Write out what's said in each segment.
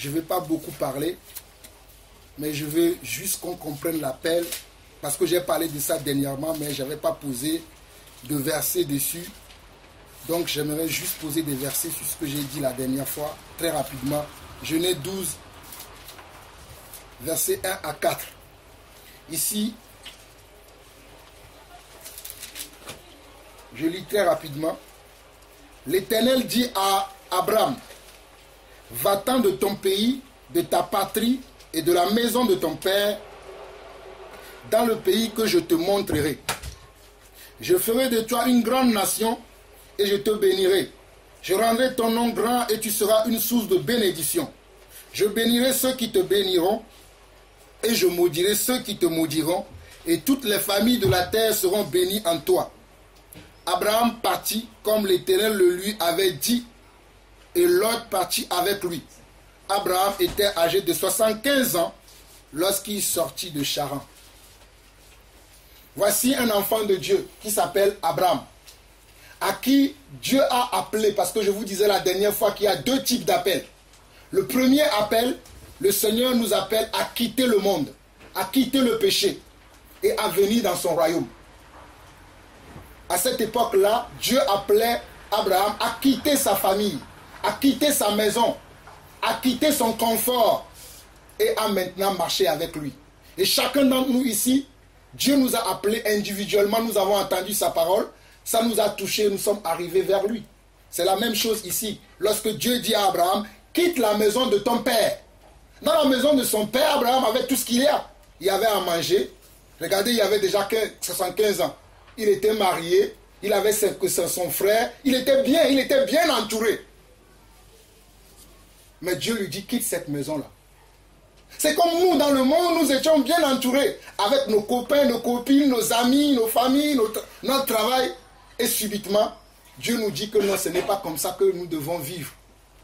Je ne vais pas beaucoup parler, mais je veux juste qu'on comprenne l'appel, parce que j'ai parlé de ça dernièrement, mais je n'avais pas posé de versets dessus. Donc j'aimerais juste poser des versets sur ce que j'ai dit la dernière fois, très rapidement. Genèse 12, versets 1 à 4. Ici, je lis très rapidement. L'Éternel dit à Abraham, va-t'en de ton pays, de ta patrie et de la maison de ton père, dans le pays que je te montrerai. Je ferai de toi une grande nation et je te bénirai. Je rendrai ton nom grand et tu seras une source de bénédiction. Je bénirai ceux qui te béniront et je maudirai ceux qui te maudiront, et toutes les familles de la terre seront bénies en toi. Abraham partit comme l'Éternel le lui avait dit, et Lot partit avec lui. Abraham était âgé de 75 ans lorsqu'il sortit de Charan. Voici un enfant de Dieu qui s'appelle Abraham, à qui Dieu a appelé, parce que je vous disais la dernière fois qu'il y a deux types d'appels. Le premier appel, le Seigneur nous appelle à quitter le monde, à quitter le péché et à venir dans son royaume. À cette époque-là, Dieu appelait Abraham à quitter sa famille, à quitter sa maison, à quitter son confort et à maintenant marcher avec lui. Et chacun d'entre nous ici, Dieu nous a appelés individuellement, nous avons entendu sa parole, ça nous a touchés, nous sommes arrivés vers lui. C'est la même chose ici. Lorsque Dieu dit à Abraham, quitte la maison de ton père. Dans la maison de son père, Abraham avait tout ce qu'il y a. Il y avait à manger. Regardez, il avait déjà 75 ans. Il était marié, il avait son frère, il était bien entouré. Mais Dieu lui dit, quitte cette maison-là. C'est comme nous, dans le monde, nous étions bien entourés, avec nos copains, nos copines, nos amis, nos familles, notre travail. Et subitement, Dieu nous dit que non, ce n'est pas comme ça que nous devons vivre.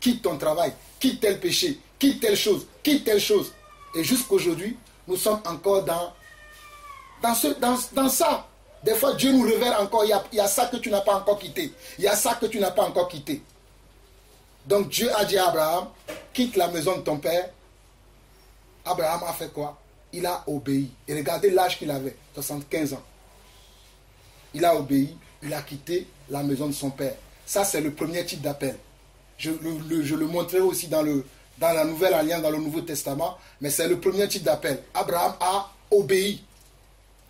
Quitte ton travail, quitte tel péché, quitte telle chose, quitte telle chose. Et jusqu'aujourd'hui, nous sommes encore dans ça. Des fois, Dieu nous révèle encore, il y a ça que tu n'as pas encore quitté. Il y a ça que tu n'as pas encore quitté. Donc Dieu a dit à Abraham, quitte la maison de ton père. Abraham a fait quoi? Il a obéi. Et regardez l'âge qu'il avait, 75 ans. Il a obéi, il a quitté la maison de son père. Ça, c'est le premier type d'appel. Je le montrerai aussi dans la Nouvelle Alliance, dans le Nouveau Testament, mais c'est le premier type d'appel. Abraham a obéi.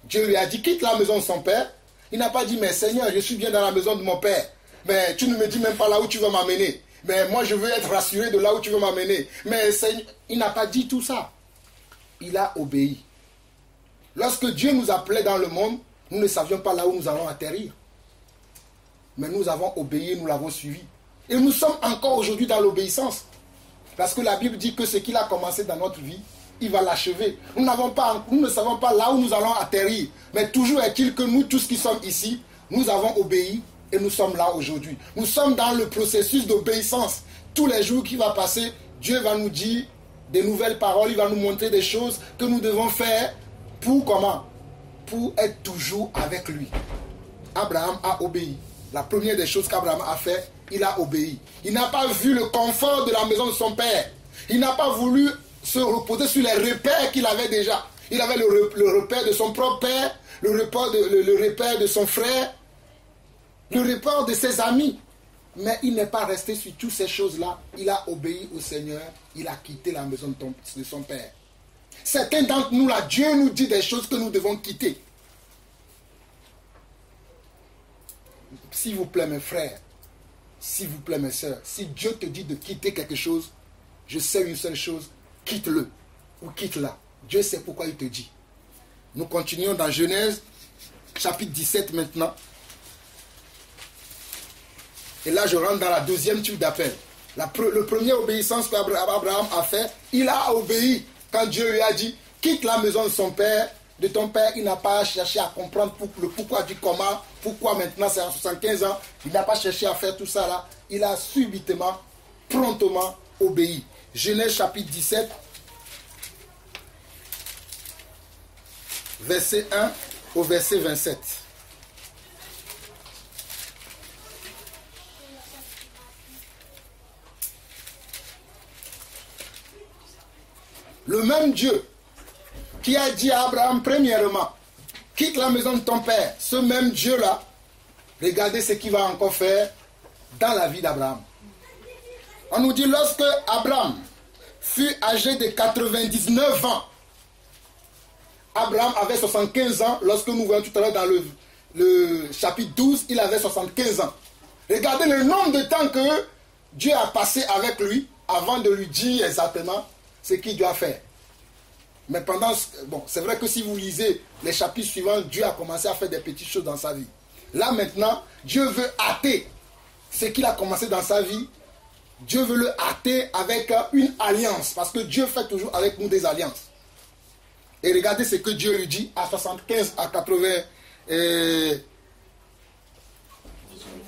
Dieu lui a dit, quitte la maison de son père. Il n'a pas dit, mais Seigneur, je suis bien dans la maison de mon père. Mais tu ne me dis même pas là où tu veux m'amener. Mais moi, je veux être rassuré de là où tu veux m'amener. Mais Seigneur, il n'a pas dit tout ça. Il a obéi. Lorsque Dieu nous appelait dans le monde, nous ne savions pas là où nous allons atterrir. Mais nous avons obéi, nous l'avons suivi. Et nous sommes encore aujourd'hui dans l'obéissance. Parce que la Bible dit que ce qu'il a commencé dans notre vie, il va l'achever. Nous ne savons pas là où nous allons atterrir. Mais toujours est-il que nous tous qui sommes ici, nous avons obéi et nous sommes là aujourd'hui. Nous sommes dans le processus d'obéissance. Tous les jours qui va passer, Dieu va nous dire des nouvelles paroles, il va nous montrer des choses que nous devons faire pour comment? Pour être toujours avec lui. Abraham a obéi. La première des choses qu'Abraham a fait, il a obéi. Il n'a pas vu le confort de la maison de son père. Il n'a pas voulu se reposer sur les repères qu'il avait déjà. Il avait le repère de son propre père, le repère de son frère, le repère de ses amis. Mais il n'est pas resté sur toutes ces choses-là. Il a obéi au Seigneur. Il a quitté la maison de son père. Certains d'entre nous, là, Dieu nous dit des choses que nous devons quitter. S'il vous plaît, mes frères, s'il vous plaît, mes sœurs, si Dieu te dit de quitter quelque chose, je sais une seule chose, quitte-le ou quitte-la. Dieu sait pourquoi il te dit. Nous continuons dans Genèse, chapitre 17 maintenant. Et là, je rentre dans la deuxième type d'appel. Le premier obéissance qu'Abraham a fait, il a obéi quand Dieu lui a dit, quitte la maison de son père, de ton père. Il n'a pas cherché à comprendre le pourquoi du comment, pourquoi maintenant c'est à 75 ans. Il n'a pas cherché à faire tout ça là. Il a subitement, promptement obéi. Genèse chapitre 17, verset 1 au verset 27. Le même Dieu qui a dit à Abraham premièrement, quitte la maison de ton père, ce même Dieu-là, regardez ce qu'il va encore faire dans la vie d'Abraham. On nous dit lorsque Abraham fut âgé de 99 ans, Abraham avait 75 ans, lorsque nous voyons tout à l'heure dans le chapitre 12, il avait 75 ans. Regardez le nombre de temps que Dieu a passé avec lui avant de lui dire exactement ce qu'il doit faire. Mais pendant, bon, c'est vrai que si vous lisez les chapitres suivants, Dieu a commencé à faire des petites choses dans sa vie. Là maintenant, Dieu veut hâter ce qu'il a commencé dans sa vie. Dieu veut le hâter avec une alliance, parce que Dieu fait toujours avec nous des alliances. Et regardez ce que Dieu lui dit à 75, à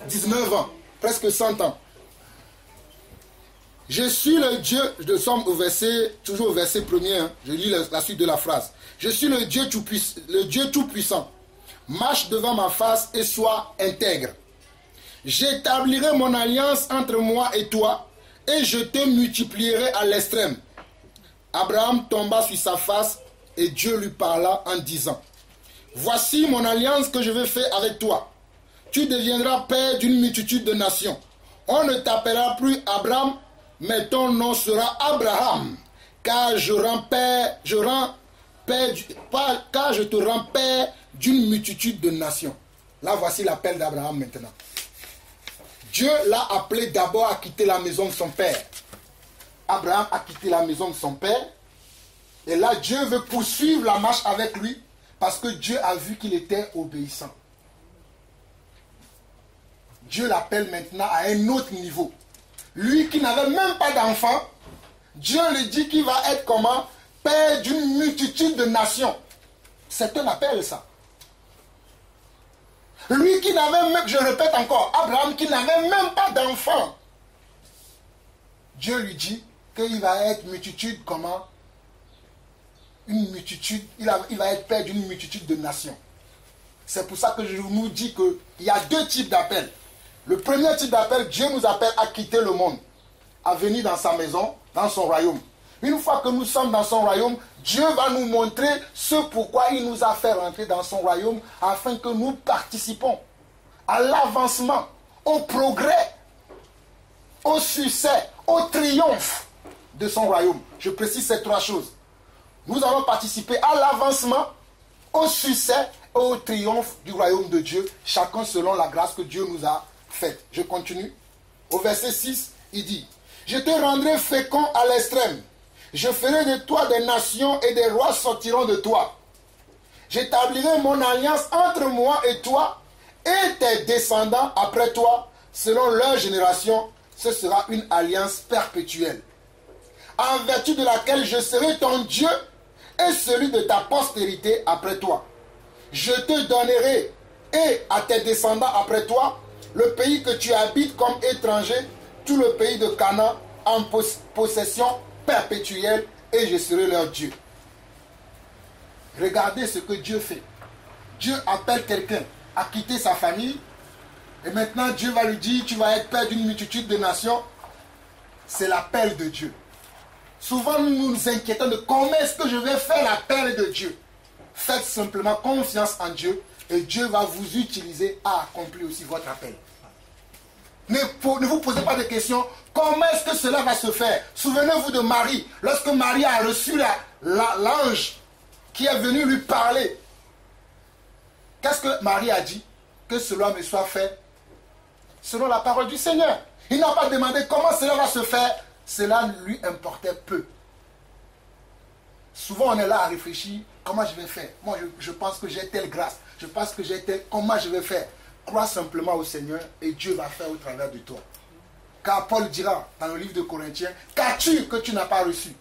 19 ans, presque 100 ans. Je suis le Dieu, nous sommes au verset, toujours au verset premier, hein, je lis la suite de la phrase. Je suis le Dieu tout-puissant. Marche devant ma face et sois intègre. J'établirai mon alliance entre moi et toi, et je te multiplierai à l'extrême. Abraham tomba sur sa face, et Dieu lui parla en disant, voici mon alliance que je vais faire avec toi. Tu deviendras père d'une multitude de nations. On ne t'appellera plus Abraham, mais ton nom sera Abraham, car je te rends père d'une multitude de nations. Là, voici l'appel d'Abraham maintenant. Dieu l'a appelé d'abord à quitter la maison de son père. Abraham a quitté la maison de son père. Et là, Dieu veut poursuivre la marche avec lui parce que Dieu a vu qu'il était obéissant. Dieu l'appelle maintenant à un autre niveau. Lui qui n'avait même pas d'enfant, Dieu lui dit qu'il va être comment? Père d'une multitude de nations. C'est un appel, ça. Lui qui n'avait même, je répète encore, Abraham qui n'avait même pas d'enfant, Dieu lui dit qu'il va être multitude comment? Une multitude, il va être père d'une multitude de nations. C'est pour ça que je vous dis qu'il y a deux types d'appels. Le premier type d'appel, Dieu nous appelle à quitter le monde, à venir dans sa maison, dans son royaume. Une fois que nous sommes dans son royaume, Dieu va nous montrer ce pourquoi il nous a fait rentrer dans son royaume, afin que nous participons à l'avancement, au progrès, au succès, au triomphe de son royaume. Je précise ces trois choses. Nous allons participer à l'avancement, au succès et au triomphe du royaume de Dieu, chacun selon la grâce que Dieu nous a faite. Je continue. Au verset 6, il dit, « Je te rendrai fécond à l'extrême. Je ferai de toi des nations et des rois sortiront de toi. J'établirai mon alliance entre moi et toi et tes descendants après toi, selon leur génération. Ce sera une alliance perpétuelle, en vertu de laquelle je serai ton Dieu et celui de ta postérité après toi. Je te donnerai et à tes descendants après toi le pays que tu habites comme étranger, tout le pays de Canaan en possession perpétuelle, et je serai leur Dieu. » Regardez ce que Dieu fait. Dieu appelle quelqu'un à quitter sa famille, et maintenant Dieu va lui dire, tu vas être père d'une multitude de nations. C'est l'appel de Dieu. Souvent nous nous inquiétons de comment est-ce que je vais faire l'appel de Dieu. Faites simplement confiance en Dieu, et Dieu va vous utiliser à accomplir aussi votre appel. Ne vous posez pas de questions. Comment est-ce que cela va se faire? Souvenez-vous de Marie. Lorsque Marie a reçu l'ange qui est venu lui parler. Qu'est-ce que Marie a dit? Que cela me soit fait selon la parole du Seigneur. Il n'a pas demandé comment cela va se faire. Cela lui importait peu. Souvent on est là à réfléchir. Comment je vais faire? Moi je pense que j'ai telle grâce. Je pense que j'ai telle... Comment je vais faire? Crois simplement au Seigneur et Dieu va faire au travers de toi. Car Paul dira dans le livre de Corinthiens, qu'as-tu que tu n'as pas reçu?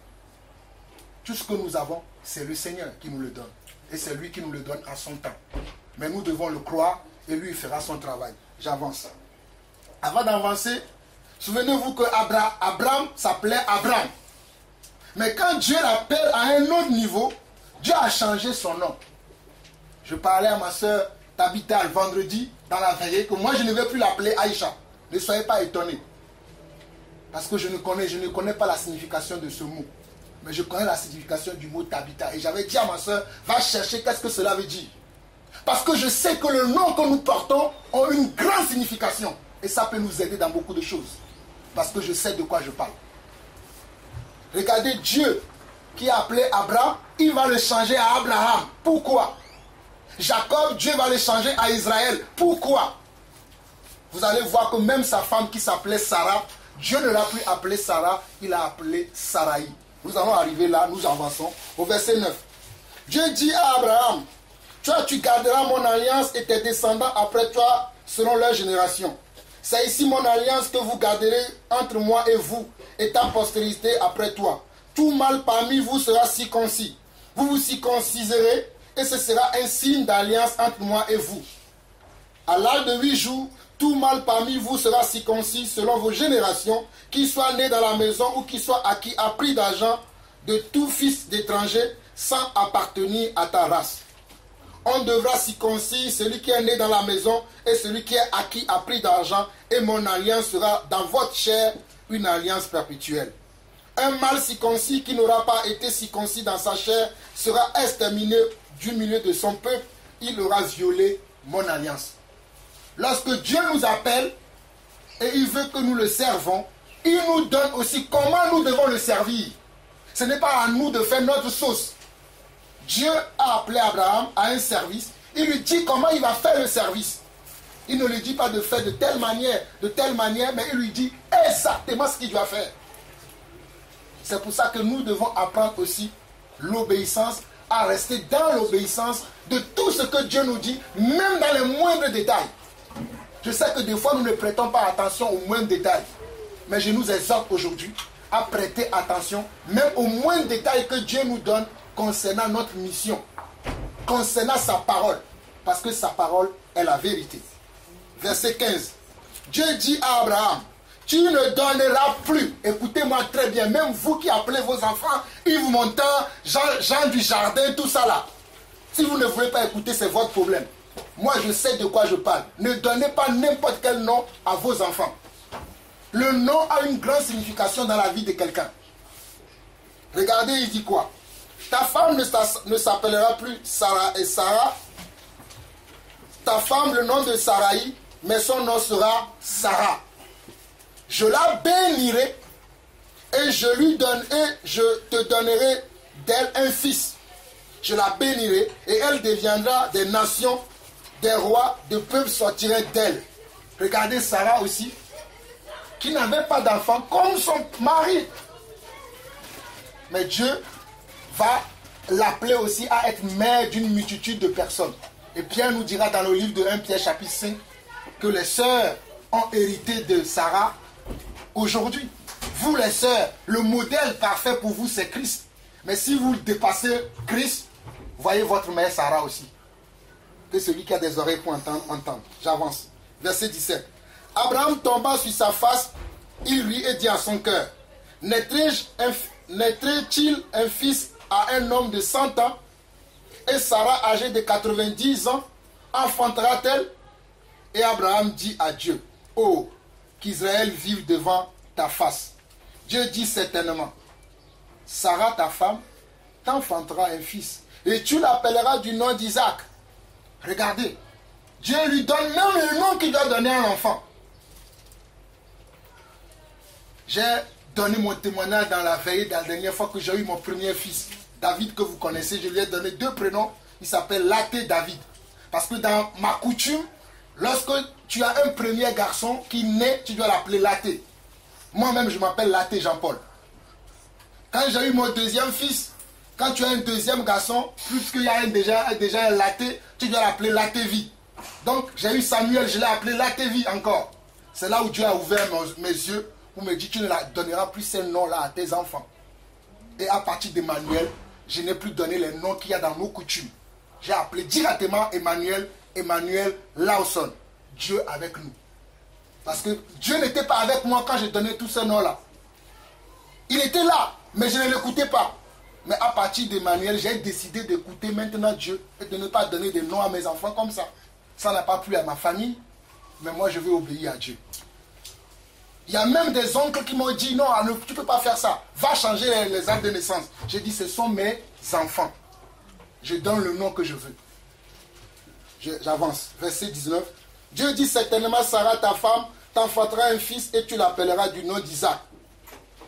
Tout ce que nous avons, c'est le Seigneur qui nous le donne. Et c'est lui qui nous le donne à son temps. Mais nous devons le croire et lui il fera son travail. J'avance. Avant d'avancer, souvenez-vous que Abraham s'appelait Abraham. Mais quand Dieu l'appelle à un autre niveau, Dieu a changé son nom. Je parlais à ma soeur Tabitha le vendredi dans la veillée que moi je ne vais plus l'appeler Aïcha. Ne soyez pas étonnés. Parce que je ne connais pas la signification de ce mot. Mais je connais la signification du mot Tabitha. Et j'avais dit à ma soeur, va chercher qu'est-ce que cela veut dire. Parce que je sais que le nom que nous portons a une grande signification. Et ça peut nous aider dans beaucoup de choses. Parce que je sais de quoi je parle. Regardez Dieu qui a appelé Abraham, il va le changer à Abraham. Pourquoi? Jacob, Dieu va le changer à Israël. Pourquoi? Vous allez voir que même sa femme qui s'appelait Sarah, Dieu ne l'a plus appelée Sarah, il l'a appelée Sarai. Nous allons arriver là, nous avançons au verset 9. Dieu dit à Abraham, toi tu garderas mon alliance et tes descendants après toi selon leur génération. C'est ici mon alliance que vous garderez entre moi et vous et ta postérité après toi. Tout mâle parmi vous sera circoncis. Vous vous circonciserez et ce sera un signe d'alliance entre moi et vous. À l'âge de 8 jours, tout mâle parmi vous sera circoncis selon vos générations, qu'il soit né dans la maison ou qu'il soit acquis à prix d'argent de tout fils d'étranger sans appartenir à ta race. On devra circoncire celui qui est né dans la maison et celui qui est acquis à prix d'argent, et mon alliance sera dans votre chair une alliance perpétuelle. Un mâle circoncis qui n'aura pas été circoncis dans sa chair sera exterminé du milieu de son peuple, il aura violé mon alliance. Lorsque Dieu nous appelle et il veut que nous le servons, il nous donne aussi comment nous devons le servir. Ce n'est pas à nous de faire notre sauce. Dieu a appelé Abraham à un service. Il lui dit comment il va faire le service. Il ne lui dit pas de faire de telle manière, mais il lui dit exactement ce qu'il doit faire. C'est pour ça que nous devons apprendre aussi l'obéissance, à rester dans l'obéissance de tout ce que Dieu nous dit, même dans les moindres détails. Je sais que des fois nous ne prêtons pas attention aux moindres détails, mais je nous exhorte aujourd'hui à prêter attention même aux moindres détails que Dieu nous donne concernant notre mission, concernant sa parole, parce que sa parole est la vérité. Verset 15. Dieu dit à Abraham, tu ne donneras plus, écoutez-moi très bien, même vous qui appelez vos enfants, Yves Montand, Jean du Jardin, tout ça là. Si vous ne voulez pas écouter, c'est votre problème. Moi, je sais de quoi je parle. Ne donnez pas n'importe quel nom à vos enfants. Le nom a une grande signification dans la vie de quelqu'un. Regardez, il dit quoi? Ta femme ne s'appellera plus Sarah et Sarah. Ta femme, le nom de Sarai, mais son nom sera Sarah. Je la bénirai et je te donnerai d'elle un fils. Je la bénirai et elle deviendra des nations, des rois, des peuples sortiraient d'elle. Regardez Sarah aussi, qui n'avait pas d'enfant comme son mari. Mais Dieu va l'appeler aussi à être mère d'une multitude de personnes. Et Pierre nous dira dans le livre de 1 Pierre chapitre 5 que les sœurs ont hérité de Sarah aujourd'hui. Vous les sœurs, le modèle parfait pour vous c'est Christ. Mais si vous dépassez Christ, voyez votre mère Sarah aussi. Que celui qui a des oreilles pour entendre. J'avance. Verset 17. Abraham tomba sur sa face, il lui dit à son cœur, naîtrait-il un fils à un homme de 100 ans, et Sarah âgée de 90 ans, enfantera-t-elle? Et Abraham dit à Dieu, oh, qu'Israël vive devant ta face. Dieu dit certainement, Sarah ta femme t'enfantera un fils, et tu l'appelleras du nom d'Isaac. Regardez, Dieu lui donne même le nom qu'il doit donner à l'enfant. J'ai donné mon témoignage dans la veillée de la dernière fois que j'ai eu mon premier fils, David, que vous connaissez. Je lui ai donné 2 prénoms. Il s'appelle Laté David. Parce que dans ma coutume, lorsque tu as un premier garçon qui naît, tu dois l'appeler Laté. Moi-même, je m'appelle Laté Jean-Paul. Quand j'ai eu mon deuxième fils, quand tu as un deuxième garçon, puisqu'il y a déjà un Laté, tu dois l'appeler Latévi. Donc, j'ai eu Samuel, je l'ai appelé Latévi encore. C'est là où Dieu a ouvert mes yeux, où me dit, tu ne donneras plus ces noms-là à tes enfants. Et à partir d'Emmanuel, je n'ai plus donné les noms qu'il y a dans nos coutumes. J'ai appelé directement Emmanuel Lawson. Dieu avec nous. Parce que Dieu n'était pas avec moi quand j'ai donné tous ces noms-là. Il était là, mais je ne l'écoutais pas. Mais à partir d'Emmanuel, j'ai décidé d'écouter maintenant Dieu et de ne pas donner des noms à mes enfants comme ça. Ça n'a pas plu à ma famille, mais moi je vais obéir à Dieu. Il y a même des oncles qui m'ont dit, non, tu ne peux pas faire ça. Va changer les actes de naissance. J'ai dit, ce sont mes enfants. Je donne le nom que je veux. J'avance. Verset 19. Dieu dit certainement, Sarah, ta femme, t'enfantera un fils et tu l'appelleras du nom d'Isaac.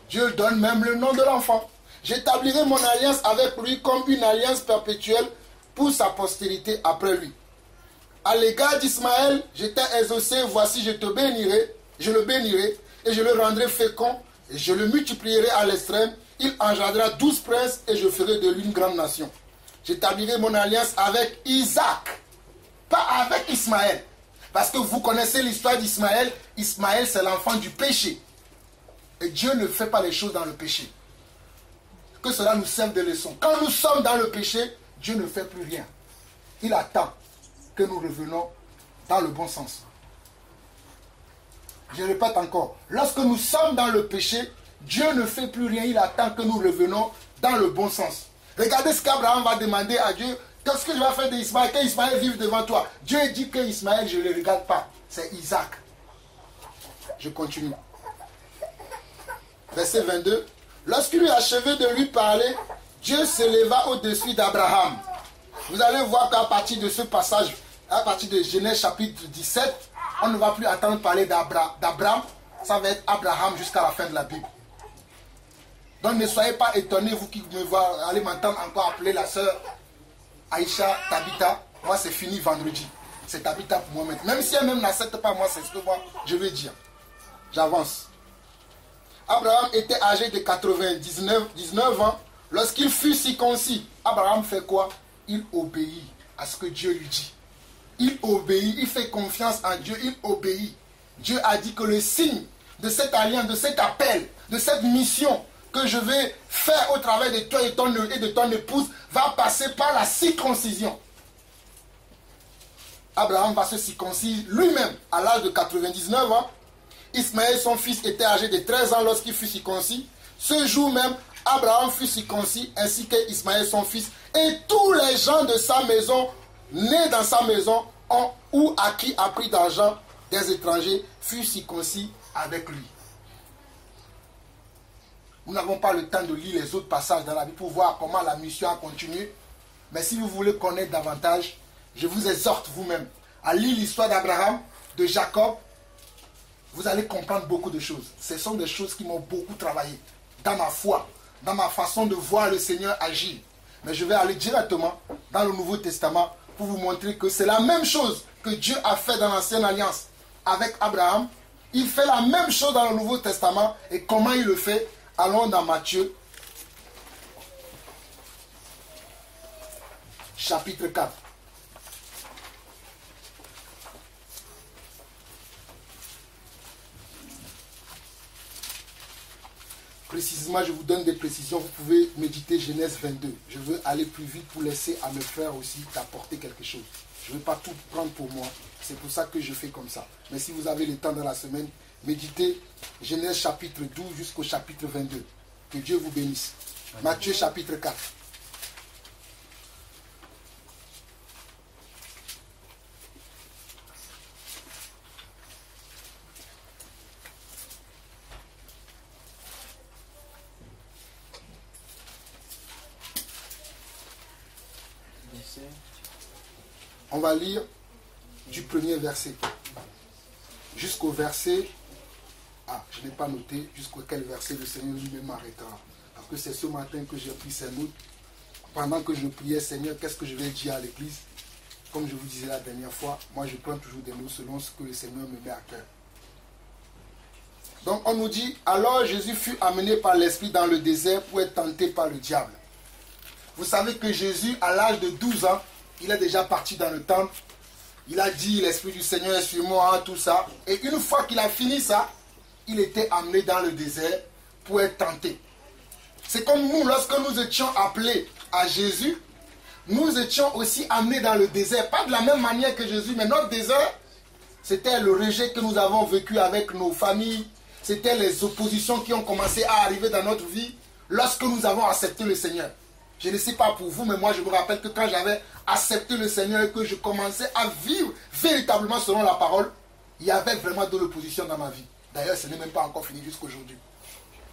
Dieu donne même le nom de l'enfant. J'établirai mon alliance avec lui comme une alliance perpétuelle pour sa postérité après lui. À l'égard d'Ismaël, je t'ai exaucé, voici je te bénirai, je le bénirai, et je le rendrai fécond, et je le multiplierai à l'extrême. Il engendrera 12 princes, et je ferai de lui une grande nation. J'établirai mon alliance avec Isaac, pas avec Ismaël. Parce que vous connaissez l'histoire d'Ismaël. Ismaël, c'est l'enfant du péché. Et Dieu ne fait pas les choses dans le péché. Que cela nous serve de leçon. Quand nous sommes dans le péché, Dieu ne fait plus rien. Il attend que nous revenons dans le bon sens. Je répète encore. Lorsque nous sommes dans le péché, Dieu ne fait plus rien. Il attend que nous revenons dans le bon sens. Regardez ce qu'Abraham va demander à Dieu. Qu'est-ce que je vais faire d'Ismaël? Qu'Ismaël vive devant toi. Dieu dit que Ismaël, je ne le regarde pas. C'est Isaac. Je continue. Verset 22. Lorsqu'il eut achevé de lui parler, Dieu se leva au-dessus d'Abraham. Vous allez voir qu'à partir de ce passage, à partir de Genèse chapitre 17, on ne va plus attendre parler d'Abraham. Ça va être Abraham jusqu'à la fin de la Bible. Donc ne soyez pas étonnés, vous qui me voyez, allez m'entendre encore appeler la sœur Aïcha, Tabitha. Moi c'est fini vendredi. C'est Tabitha pour moi maintenant. Même si elle même n'accepte pas moi, c'est ce que moi je veux dire. J'avance. Abraham était âgé de 19 ans. Lorsqu'il fut circoncis, Abraham fait quoi? Il obéit à ce que Dieu lui dit. Il obéit, il fait confiance en Dieu, il obéit. Dieu a dit que le signe de cette alliance, de cet appel, de cette mission que je vais faire au travers de toi et de ton épouse va passer par la circoncision. Abraham va se circoncire lui-même à l'âge de 99 ans. Ismaël, son fils, était âgé de 13 ans lorsqu'il fut circoncis. Ce jour même, Abraham fut circoncis, ainsi que Ismaël, son fils, et tous les gens de sa maison, nés dans sa maison, ou à qui a pris d'argent des étrangers, furent circoncis avec lui. Nous n'avons pas le temps de lire les autres passages dans la Bible pour voir comment la mission a continué. Mais si vous voulez connaître davantage, je vous exhorte vous-même à lire l'histoire d'Abraham, de Jacob. Vous allez comprendre beaucoup de choses. Ce sont des choses qui m'ont beaucoup travaillé dans ma foi, dans ma façon de voir le Seigneur agir. Mais je vais aller directement dans le Nouveau Testament pour vous montrer que c'est la même chose que Dieu a fait dans l'Ancienne Alliance avec Abraham. Il fait la même chose dans le Nouveau Testament. Et comment il le fait? Allons dans Matthieu, chapitre 4. Précisément, je vous donne des précisions. Vous pouvez méditer Genèse 22. Je veux aller plus vite pour laisser à mes frères aussi d'apporter quelque chose. Je ne veux pas tout prendre pour moi. C'est pour ça que je fais comme ça. Mais si vous avez le temps dans la semaine, méditez Genèse chapitre 12 jusqu'au chapitre 22. Que Dieu vous bénisse. Matthieu chapitre 4. On va lire du premier verset jusqu'au verset... Ah, je n'ai pas noté jusqu'au quel verset le Seigneur lui-même m'arrêtera. Parce que c'est ce matin que j'ai pris ces mots. Pendant que je priais, Seigneur, qu'est-ce que je vais dire à l'église? Comme je vous disais la dernière fois, moi je prends toujours des mots selon ce que le Seigneur me met à cœur. Donc on nous dit, alors Jésus fut amené par l'Esprit dans le désert pour être tenté par le diable. Vous savez que Jésus, à l'âge de 12 ans, il est déjà parti dans le temple. Il a dit, l'Esprit du Seigneur est sur moi, tout ça. Et une fois qu'il a fini ça, il était amené dans le désert pour être tenté. C'est comme nous, lorsque nous étions appelés à Jésus, nous étions aussi amenés dans le désert. Pas de la même manière que Jésus, mais notre désert, c'était le rejet que nous avons vécu avec nos familles. C'était les oppositions qui ont commencé à arriver dans notre vie lorsque nous avons accepté le Seigneur. Je ne sais pas pour vous, mais moi je me rappelle que quand j'avais accepté le Seigneur et que je commençais à vivre véritablement selon la parole, il y avait vraiment de l'opposition dans ma vie. D'ailleurs, ce n'est même pas encore fini jusqu'aujourd'hui.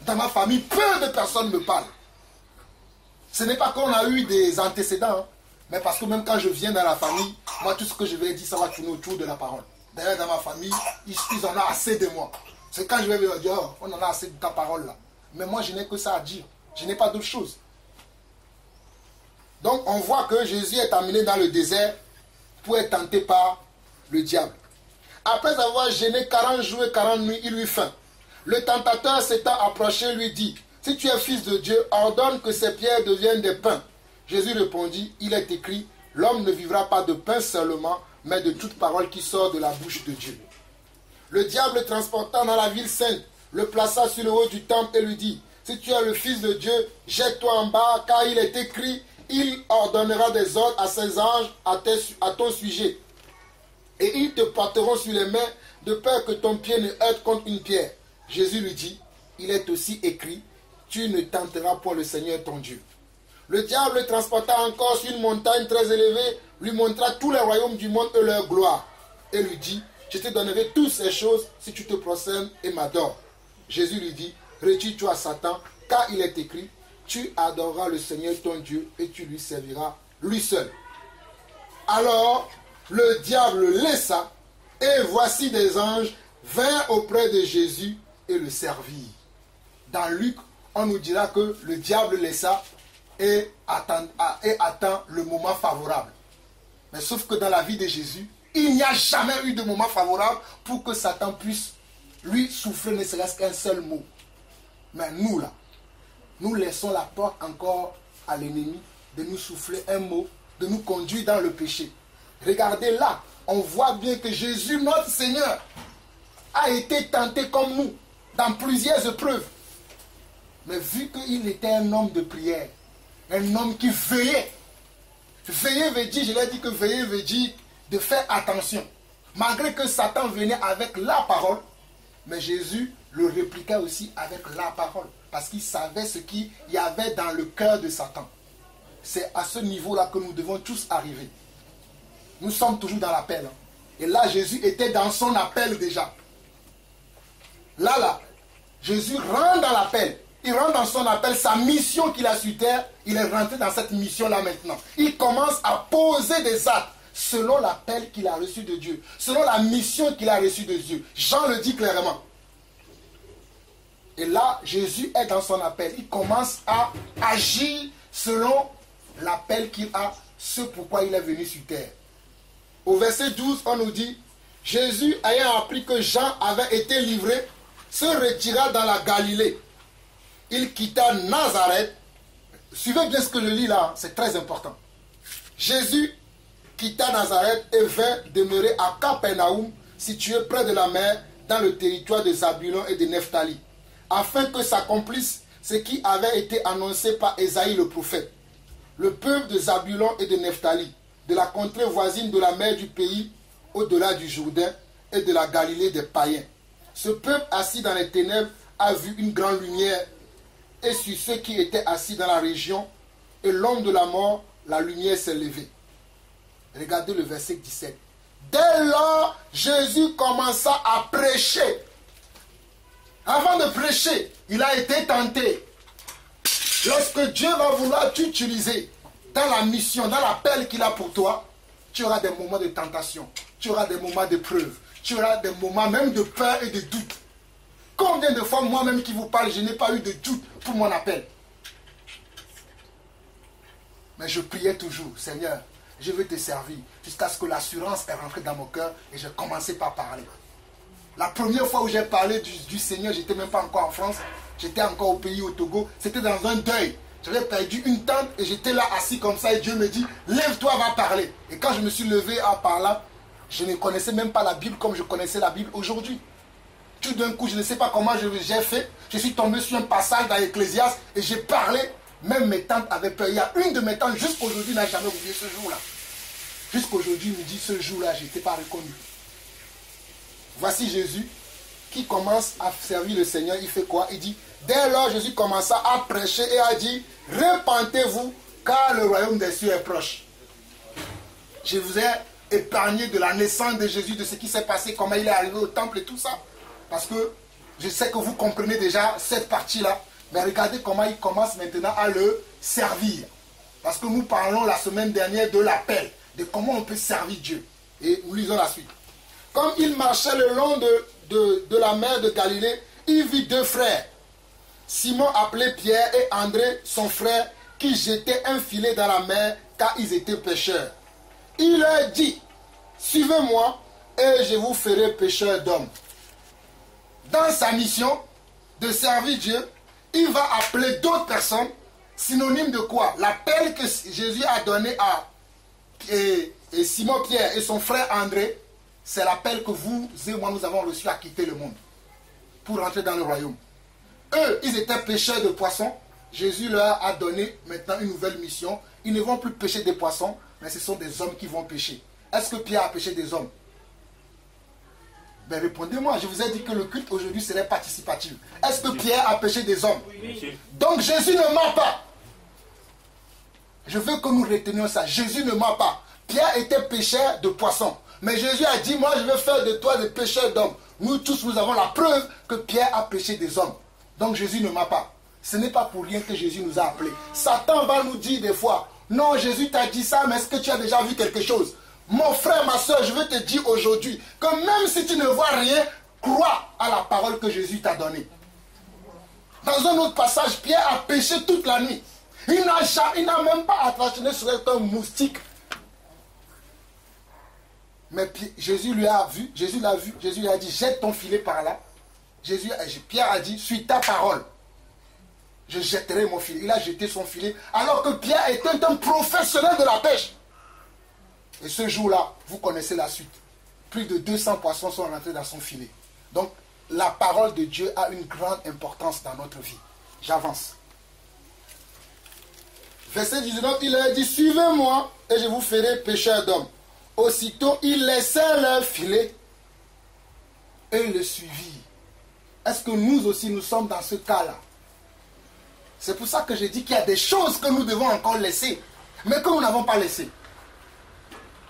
Dans ma famille, peu de personnes me parlent. Ce n'est pas qu'on a eu des antécédents, hein, mais parce que même quand je viens dans la famille, moi, tout ce que je vais dire, ça va tourner autour de la parole. D'ailleurs, dans ma famille, ils en ont assez de moi. C'est quand je vais leur dire, oh, on en a assez de ta parole là. Mais moi, je n'ai que ça à dire. Je n'ai pas d'autre chose. Donc, on voit que Jésus est amené dans le désert pour être tenté par le diable. Après avoir gêné 40 jours et 40 nuits, il eut faim. Le tentateur s'étant approché lui dit, si tu es fils de Dieu, ordonne que ces pierres deviennent des pains. Jésus répondit, il est écrit, l'homme ne vivra pas de pain seulement, mais de toute parole qui sort de la bouche de Dieu. Le diable le transporta dans la ville sainte, le plaça sur le haut du temple et lui dit, si tu es le fils de Dieu, jette-toi en bas, car il est écrit, il ordonnera des ordres à ses anges à ton sujet. Et ils te porteront sur les mains, de peur que ton pied ne heurte contre une pierre. Jésus lui dit, il est aussi écrit, tu ne tenteras point le Seigneur ton Dieu. Le diable le transporta encore sur une montagne très élevée, lui montra tous les royaumes du monde et leur gloire. Et lui dit, je te donnerai toutes ces choses si tu te prosternes et m'adores. Jésus lui dit, retire-toi Satan, car il est écrit, tu adoreras le Seigneur ton Dieu et tu lui serviras lui seul. Alors, le diable le laissa, et voici des anges vinrent auprès de Jésus et le servirent. Dans Luc, on nous dira que le diable laissa et attend le moment favorable. Mais sauf que dans la vie de Jésus, il n'y a jamais eu de moment favorable pour que Satan puisse lui souffler ne serait-ce qu'un seul mot. Mais nous là, nous laissons la porte encore à l'ennemi de nous souffler un mot, de nous conduire dans le péché. Regardez là, on voit bien que Jésus, notre Seigneur, a été tenté comme nous dans plusieurs épreuves. Mais vu qu'il était un homme de prière, un homme qui veillait. Veiller veut dire, je l'ai dit que veiller veut dire de faire attention. Malgré que Satan venait avec la parole, mais Jésus le répliquait aussi avec la parole. Parce qu'il savait ce qu'il y avait dans le cœur de Satan. C'est à ce niveau-là que nous devons tous arriver. Nous sommes toujours dans l'appel. Hein. Et là, Jésus était dans son appel déjà. Là, Jésus rentre dans l'appel. Il rentre dans son appel, sa mission qu'il a sur terre, il est rentré dans cette mission-là maintenant. Il commence à poser des actes selon l'appel qu'il a reçu de Dieu, selon la mission qu'il a reçue de Dieu. Jean le dit clairement. Et là, Jésus est dans son appel. Il commence à agir selon l'appel qu'il a, ce pourquoi il est venu sur terre. Au verset 12, on nous dit, Jésus, ayant appris que Jean avait été livré, se retira dans la Galilée. Il quitta Nazareth. Suivez bien ce que je lis là, c'est très important. Jésus quitta Nazareth et vint demeurer à Capernaum, situé près de la mer, dans le territoire de Zabulon et de Nephtali, afin que s'accomplisse ce qui avait été annoncé par Ésaïe le prophète. Le peuple de Zabulon et de Nephtali, de la contrée voisine de la mer du pays, au-delà du Jourdain et de la Galilée des païens. Ce peuple assis dans les ténèbres a vu une grande lumière, et sur ceux qui étaient assis dans la région, et l'homme de la mort, la lumière s'est levée. Regardez le verset 17. Dès lors, Jésus commença à prêcher. Avant de prêcher, il a été tenté. Lorsque Dieu va vouloir t'utiliser dans la mission, dans l'appel qu'il a pour toi, tu auras des moments de tentation, tu auras des moments d'épreuve, tu auras des moments même de peur et de doute. Combien de fois, moi-même qui vous parle, je n'ai pas eu de doute pour mon appel. Mais je priais toujours, Seigneur, je veux te servir, jusqu'à ce que l'assurance est rentrée dans mon cœur et j'ai commencé par parler. La première fois où j'ai parlé du Seigneur, j'étais même pas encore en France, j'étais encore au pays, au Togo, c'était dans un deuil. J'avais perdu une tante et j'étais là assis comme ça et Dieu me dit, lève-toi, va parler. Et quand je me suis levé à parler, je ne connaissais même pas la Bible comme je connaissais la Bible aujourd'hui. Tout d'un coup, je ne sais pas comment j'ai fait. Je suis tombé sur un passage dans l'Ecclésiaste et j'ai parlé. Même mes tantes avaient peur. Il y a une de mes tantes, jusqu'aujourd'hui, n'a jamais oublié ce jour-là. Jusqu'aujourd'hui, il me dit, ce jour-là, je n'étais pas reconnu. Voici Jésus qui commence à servir le Seigneur. Il fait quoi? Il dit, dès lors, Jésus commença à prêcher et a dit, repentez-vous, car le royaume des cieux est proche. Je vous ai épargné de la naissance de Jésus, de ce qui s'est passé, comment il est arrivé au temple et tout ça. Parce que Je sais que vous comprenez déjà cette partie-là, mais regardez comment il commence maintenant à le servir. Parce que nous parlons la semaine dernière de l'appel, de comment on peut servir Dieu. Et nous lisons la suite. Comme il marchait le long de la mer de Galilée, il vit deux frères, Simon appelé Pierre et André, son frère, qui jetaient un filet dans la mer car ils étaient pêcheurs. Il leur dit, suivez-moi et je vous ferai pêcheurs d'hommes. Dans sa mission de servir Dieu, il va appeler d'autres personnes, synonyme de quoi? L'appel que Jésus a donné à Simon Pierre et son frère André, c'est l'appel que vous et moi nous avons reçu à quitter le monde pour rentrer dans le royaume. Eux, ils étaient pêcheurs de poissons. Jésus leur a donné maintenant une nouvelle mission. Ils ne vont plus pêcher des poissons, mais ce sont des hommes qui vont pêcher. Est-ce que Pierre a pêché des hommes? Ben répondez-moi, je vous ai dit que le culte aujourd'hui serait participatif. Est-ce que Pierre a pêché des hommes? Oui. Donc Jésus ne ment pas. Je veux que nous retenions ça. Jésus ne ment pas. Pierre était pêcheur de poissons. Mais Jésus a dit, moi je veux faire de toi des pêcheurs d'hommes. Nous tous, nous avons la preuve que Pierre a pêché des hommes. Donc Jésus ne ment pas. Ce n'est pas pour rien que Jésus nous a appelés. Satan va nous dire des fois, non, Jésus t'a dit ça, mais est-ce que tu as déjà vu quelque chose? Mon frère, ma soeur, je veux te dire aujourd'hui que même si tu ne vois rien, crois à la parole que Jésus t'a donnée. Dans un autre passage, Pierre a pêché toute la nuit. Il n'a même pas attentionné sur un moustique. Mais Jésus lui a vu, Jésus l'a vu, Jésus lui a dit, jette ton filet par là. Pierre a dit, suis ta parole. Je jetterai mon filet. Il a jeté son filet. Alors que Pierre était un professionnel de la pêche. Et ce jour-là, vous connaissez la suite. Plus de 200 poissons sont rentrés dans son filet. Donc, la parole de Dieu a une grande importance dans notre vie. J'avance. Verset 19, il leur dit, suivez-moi et je vous ferai pêcheurs d'hommes. Aussitôt, ils laissèrent leur filet et le suivirent. Est-ce que nous aussi, nous sommes dans ce cas-là? C'est pour ça que je dis qu'il y a des choses que nous devons encore laisser, mais que nous n'avons pas laissées.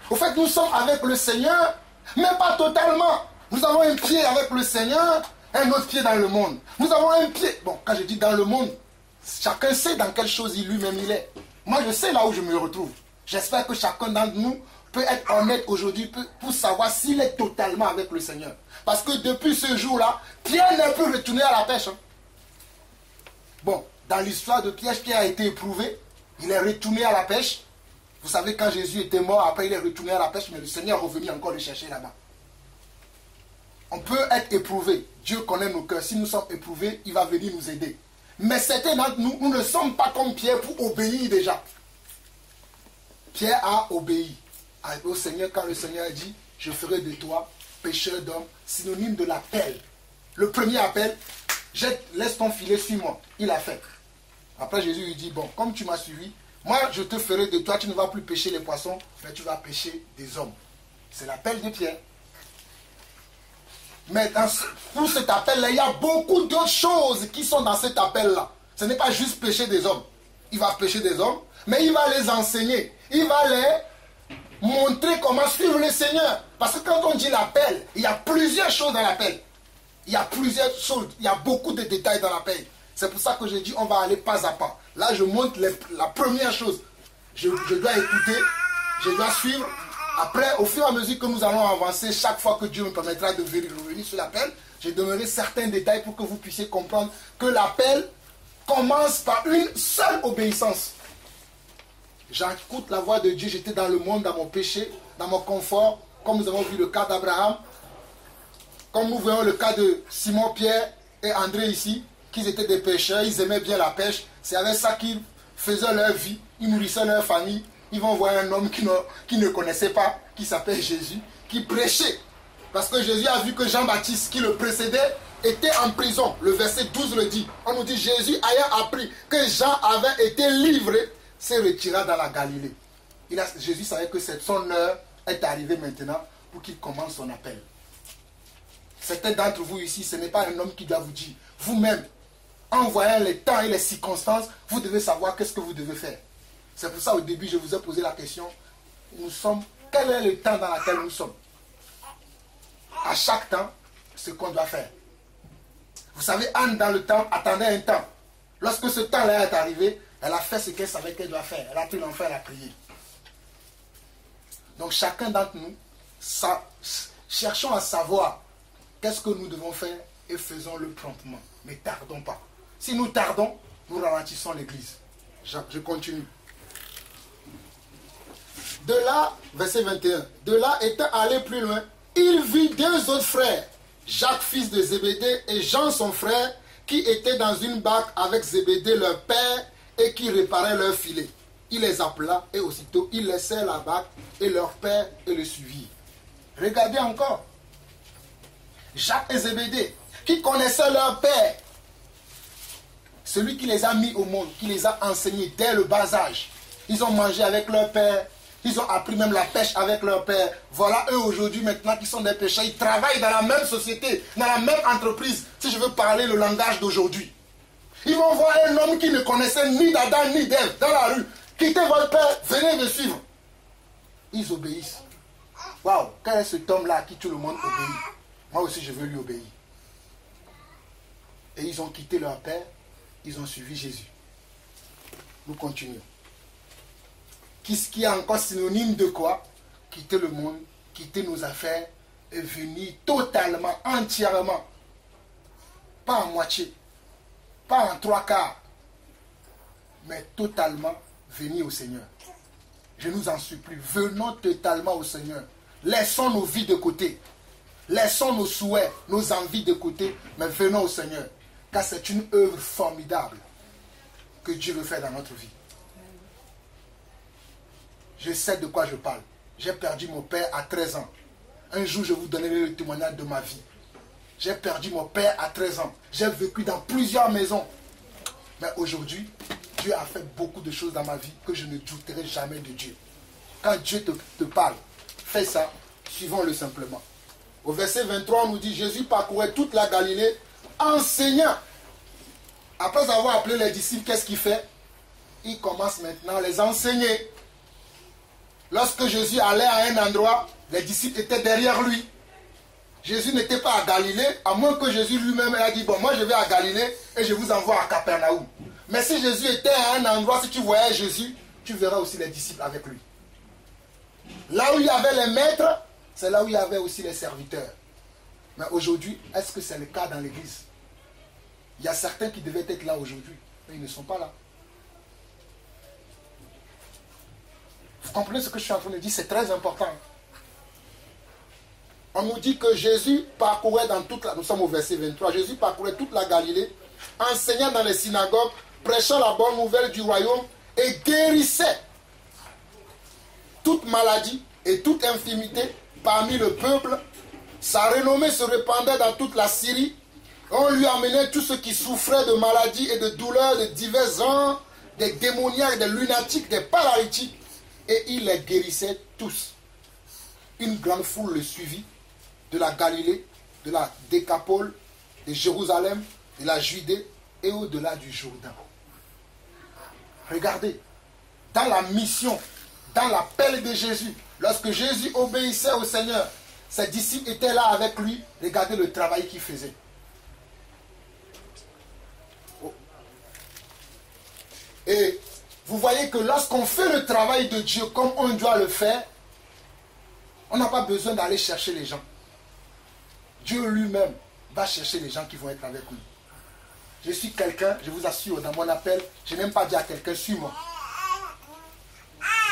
Au fait, nous sommes avec le Seigneur, mais pas totalement. Nous avons un pied avec le Seigneur, un autre pied dans le monde. Nous avons un pied... Bon, quand je dis dans le monde, chacun sait dans quelle chose lui-même il est. Moi, je sais là où je me retrouve. J'espère que chacun d'entre nous peut être honnête aujourd'hui pour savoir s'il est totalement avec le Seigneur. Parce que depuis ce jour-là, Pierre n'est plus retourné à la pêche. Bon, dans l'histoire de Pierre, Pierre a été éprouvé. Il est retourné à la pêche. Vous savez, quand Jésus était mort, après il est retourné à la pêche, mais le Seigneur est revenu encore le chercher là-bas. On peut être éprouvé. Dieu connaît nos cœurs. Si nous sommes éprouvés, il va venir nous aider. Mais certains d'entre nous, nous ne sommes pas comme Pierre pour obéir déjà. Pierre a obéi au Seigneur quand le Seigneur a dit, je ferai de toi pêcheur d'hommes, synonyme de l'appel. Le premier appel, laisse ton filet, suis-moi. Il a fait. Après Jésus lui dit, bon, comme tu m'as suivi, moi je te ferai de toi, tu ne vas plus pêcher les poissons, mais tu vas pêcher des hommes. C'est l'appel de Pierre. Mais pour cet appel-là, il y a beaucoup d'autres choses qui sont dans cet appel-là. Ce n'est pas juste pêcher des hommes. Il va pêcher des hommes, mais il va les enseigner. Il va les montrer comment suivre le Seigneur. Parce que quand on dit l'appel, il y a plusieurs choses dans l'appel. Il y a plusieurs choses, il y a beaucoup de détails dans l'appel. C'est pour ça que je dis on va aller pas à pas. Là, je montre la première chose. Je dois écouter, je dois suivre. Après, au fur et à mesure que nous allons avancer, chaque fois que Dieu me permettra de revenir sur l'appel, je donnerai certains détails pour que vous puissiez comprendre que l'appel commence par une seule obéissance. J'écoute la voix de Dieu, j'étais dans le monde, dans mon péché, dans mon confort, comme nous avons vu le cas d'Abraham, comme nous voyons le cas de Simon, Pierre et André ici, qu'ils étaient des pêcheurs, ils aimaient bien la pêche, c'est avec ça qu'ils faisaient leur vie, ils nourrissaient leur famille. Ils vont voir un homme qui ne connaissait pas, qui s'appelle Jésus, qui prêchait. Parce que Jésus a vu que Jean-Baptiste, qui le précédait, était en prison. Le verset 12 le dit. On nous dit, Jésus ayant appris que Jean avait été livré, s'est retiré dans la Galilée. Jésus savait que son heure est arrivée maintenant pour qu'il commence son appel. Certains d'entre vous ici, ce n'est pas un homme qui doit vous dire. Vous-même, en voyant les temps et les circonstances, vous devez savoir qu'est-ce que vous devez faire. C'est pour ça au début je vous ai posé la question, quel est le temps dans lequel nous sommes? À chaque temps, ce qu'on doit faire. Vous savez, Anne, dans le temps, attendait un temps. Lorsque ce temps-là est arrivé, elle a fait ce qu'elle savait qu'elle doit faire. Elle a pris l'enfant, elle a prié. Donc chacun d'entre nous, cherchons à savoir qu'est-ce que nous devons faire et faisons-le promptement. Ne tardons pas. Si nous tardons, nous ralentissons l'église. Je continue. De là, verset 21, de là étant allé plus loin, il vit deux autres frères, Jacques fils de Zébédée et Jean son frère, qui étaient dans une barque avec Zébédée leur père et qui réparaient leur filet. Il les appela et aussitôt ils laissèrent la barque et leur père et le suivirent. Regardez encore. Jacques et Zébédée, qui connaissaient leur père, celui qui les a mis au monde, qui les a enseignés dès le bas âge. Ils ont mangé avec leur père, ils ont appris même la pêche avec leur père. Voilà eux aujourd'hui maintenant qui sont des pêcheurs, ils travaillent dans la même société, dans la même entreprise, si je veux parler le langage d'aujourd'hui. Ils vont voir un homme qui ne connaissait ni d'Adam ni d'Ève dans la rue. Quittez votre père, venez me suivre. Ils obéissent. Waouh, quel est cet homme-là à qui tout le monde obéit? Moi aussi je veux lui obéir. Et ils ont quitté leur père, ils ont suivi Jésus. Nous continuons. Qu'est-ce qui est encore synonyme de quoi? Quitter le monde, quitter nos affaires et venir totalement, entièrement. Pas en moitié, pas en trois quarts, mais totalement venir au Seigneur. Je nous en supplie, venons totalement au Seigneur. Laissons nos vies de côté. Laissons nos souhaits, nos envies de côté, mais venons au Seigneur. Car c'est une œuvre formidable que Dieu veut faire dans notre vie. Je sais de quoi je parle. J'ai perdu mon père à 13 ans. Un jour, je vous donnerai le témoignage de ma vie. J'ai perdu mon père à 13 ans. J'ai vécu dans plusieurs maisons. Mais aujourd'hui, Dieu a fait beaucoup de choses dans ma vie que je ne douterai jamais de Dieu. Quand Dieu te parle, fais ça, suivons-le simplement. Au verset 23, on nous dit, Jésus parcourait toute la Galilée, enseignant. Après avoir appelé les disciples, qu'est-ce qu'il fait? Il commence maintenant à les enseigner. Lorsque Jésus allait à un endroit, les disciples étaient derrière lui. Jésus n'était pas à Galilée, à moins que Jésus lui-même a dit, bon, moi je vais à Galilée et je vous envoie à Capernaum. Mais si Jésus était à un endroit, si tu voyais Jésus, tu verras aussi les disciples avec lui. Là où il y avait les maîtres, c'est là où il y avait aussi les serviteurs. Mais aujourd'hui, est-ce que c'est le cas dans l'église? Il y a certains qui devaient être là aujourd'hui, mais ils ne sont pas là. Vous comprenez ce que je suis en train de dire? C'est très important. On nous dit que Jésus parcourait dans toute la... Nous sommes au verset 23. Jésus parcourait toute la Galilée, enseignant dans les synagogues, prêchant la bonne nouvelle du royaume et guérissait toute maladie et toute infirmité parmi le peuple. Sa renommée se répandait dans toute la Syrie. On lui amenait tous ceux qui souffraient de maladies et de douleurs de divers genres, des démoniaques, des lunatiques, des paralytiques. Et il les guérissait tous. Une grande foule le suivit de la Galilée, de la Décapole, de Jérusalem, de la Judée et au-delà du Jourdain. Regardez, dans la mission, dans l'appel de Jésus, lorsque Jésus obéissait au Seigneur, ses disciples étaient là avec lui. Regardez le travail qu'il faisait. Oh. Et vous voyez que lorsqu'on fait le travail de Dieu comme on doit le faire, on n'a pas besoin d'aller chercher les gens. Dieu lui-même va chercher les gens qui vont être avec nous. Je suis quelqu'un, je vous assure, dans mon appel, je n'aime pas dire à quelqu'un, suis-moi.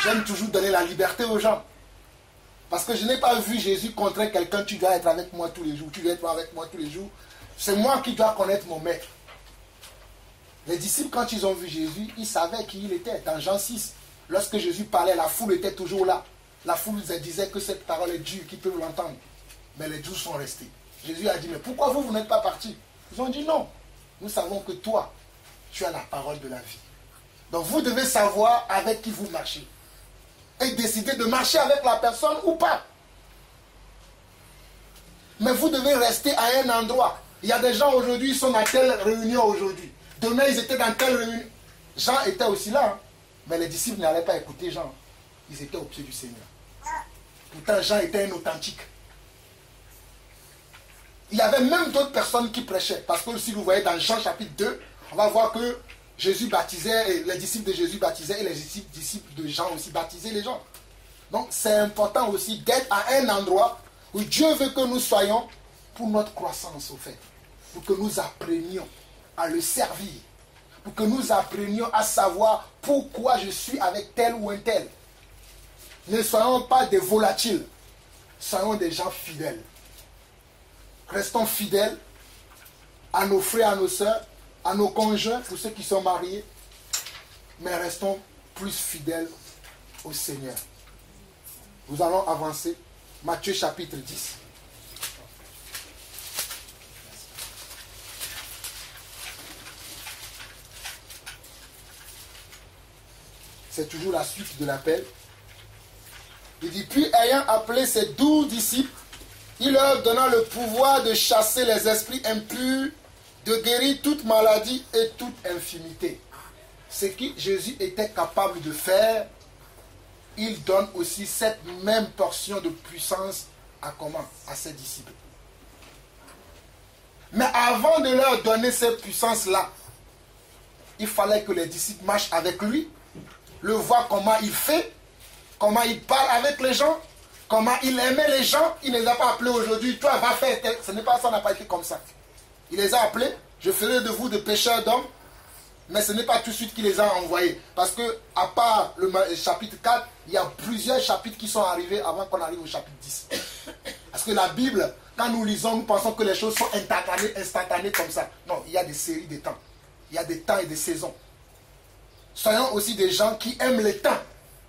J'aime toujours donner la liberté aux gens. Parce que je n'ai pas vu Jésus contrer quelqu'un, tu dois être avec moi tous les jours, tu dois être avec moi tous les jours. C'est moi qui dois connaître mon maître. Les disciples, quand ils ont vu Jésus, ils savaient qui il était. Dans Jean 6, lorsque Jésus parlait, la foule était toujours là. La foule disait que cette parole est dure, qu'ils peuvent l'entendre. Mais les 12 sont restés. Jésus a dit, mais pourquoi vous n'êtes pas partis? Ils ont dit non. Nous savons que toi, tu as la parole de la vie. Donc vous devez savoir avec qui vous marchez. Et décider de marcher avec la personne ou pas. Mais vous devez rester à un endroit. Il y a des gens aujourd'hui, ils sont dans telle réunion aujourd'hui. Demain, ils étaient dans telle réunion. Jean était aussi là. Hein. Mais les disciples n'allaient pas écouter Jean. Ils étaient au pied du Seigneur. Pourtant, Jean était un authentique. Il y avait même d'autres personnes qui prêchaient. Parce que si vous voyez dans Jean chapitre 2, on va voir que Jésus baptisait, et les disciples de Jésus baptisaient, et les disciples de Jean aussi baptisaient les gens. Donc c'est important aussi d'être à un endroit où Dieu veut que nous soyons pour notre croissance au fait. Pour que nous apprenions à le servir. Pour que nous apprenions à savoir pourquoi je suis avec tel ou un tel. Ne soyons pas des volatiles. Soyons des gens fidèles. Restons fidèles à nos frères, à nos sœurs, à nos conjoints, pour ceux qui sont mariés. Mais restons plus fidèles au Seigneur. Nous allons avancer. Matthieu chapitre 10. C'est toujours la suite de l'appel. Il dit, puis ayant appelé ses 12 disciples, il leur donna le pouvoir de chasser les esprits impurs, de guérir toute maladie et toute infirmité. Ce que Jésus était capable de faire, il donne aussi cette même portion de puissance à comment? À ses disciples. Mais avant de leur donner cette puissance-là, il fallait que les disciples marchent avec lui, le voient comment il fait, comment il parle avec les gens, comment il aimait les gens. Il ne les a pas appelés aujourd'hui, toi va faire tel. Ce n'est pas ça, n'a pas été comme ça. Il les a appelés, je ferai de vous de pécheurs d'hommes, mais ce n'est pas tout de suite qu'il les a envoyés. Parce que, à part le chapitre 4, il y a plusieurs chapitres qui sont arrivés avant qu'on arrive au chapitre 10. Parce que la Bible, quand nous lisons, nous pensons que les choses sont instantanées comme ça. Non, il y a des séries de temps. Il y a des temps et des saisons. Soyons aussi des gens qui aiment les temps.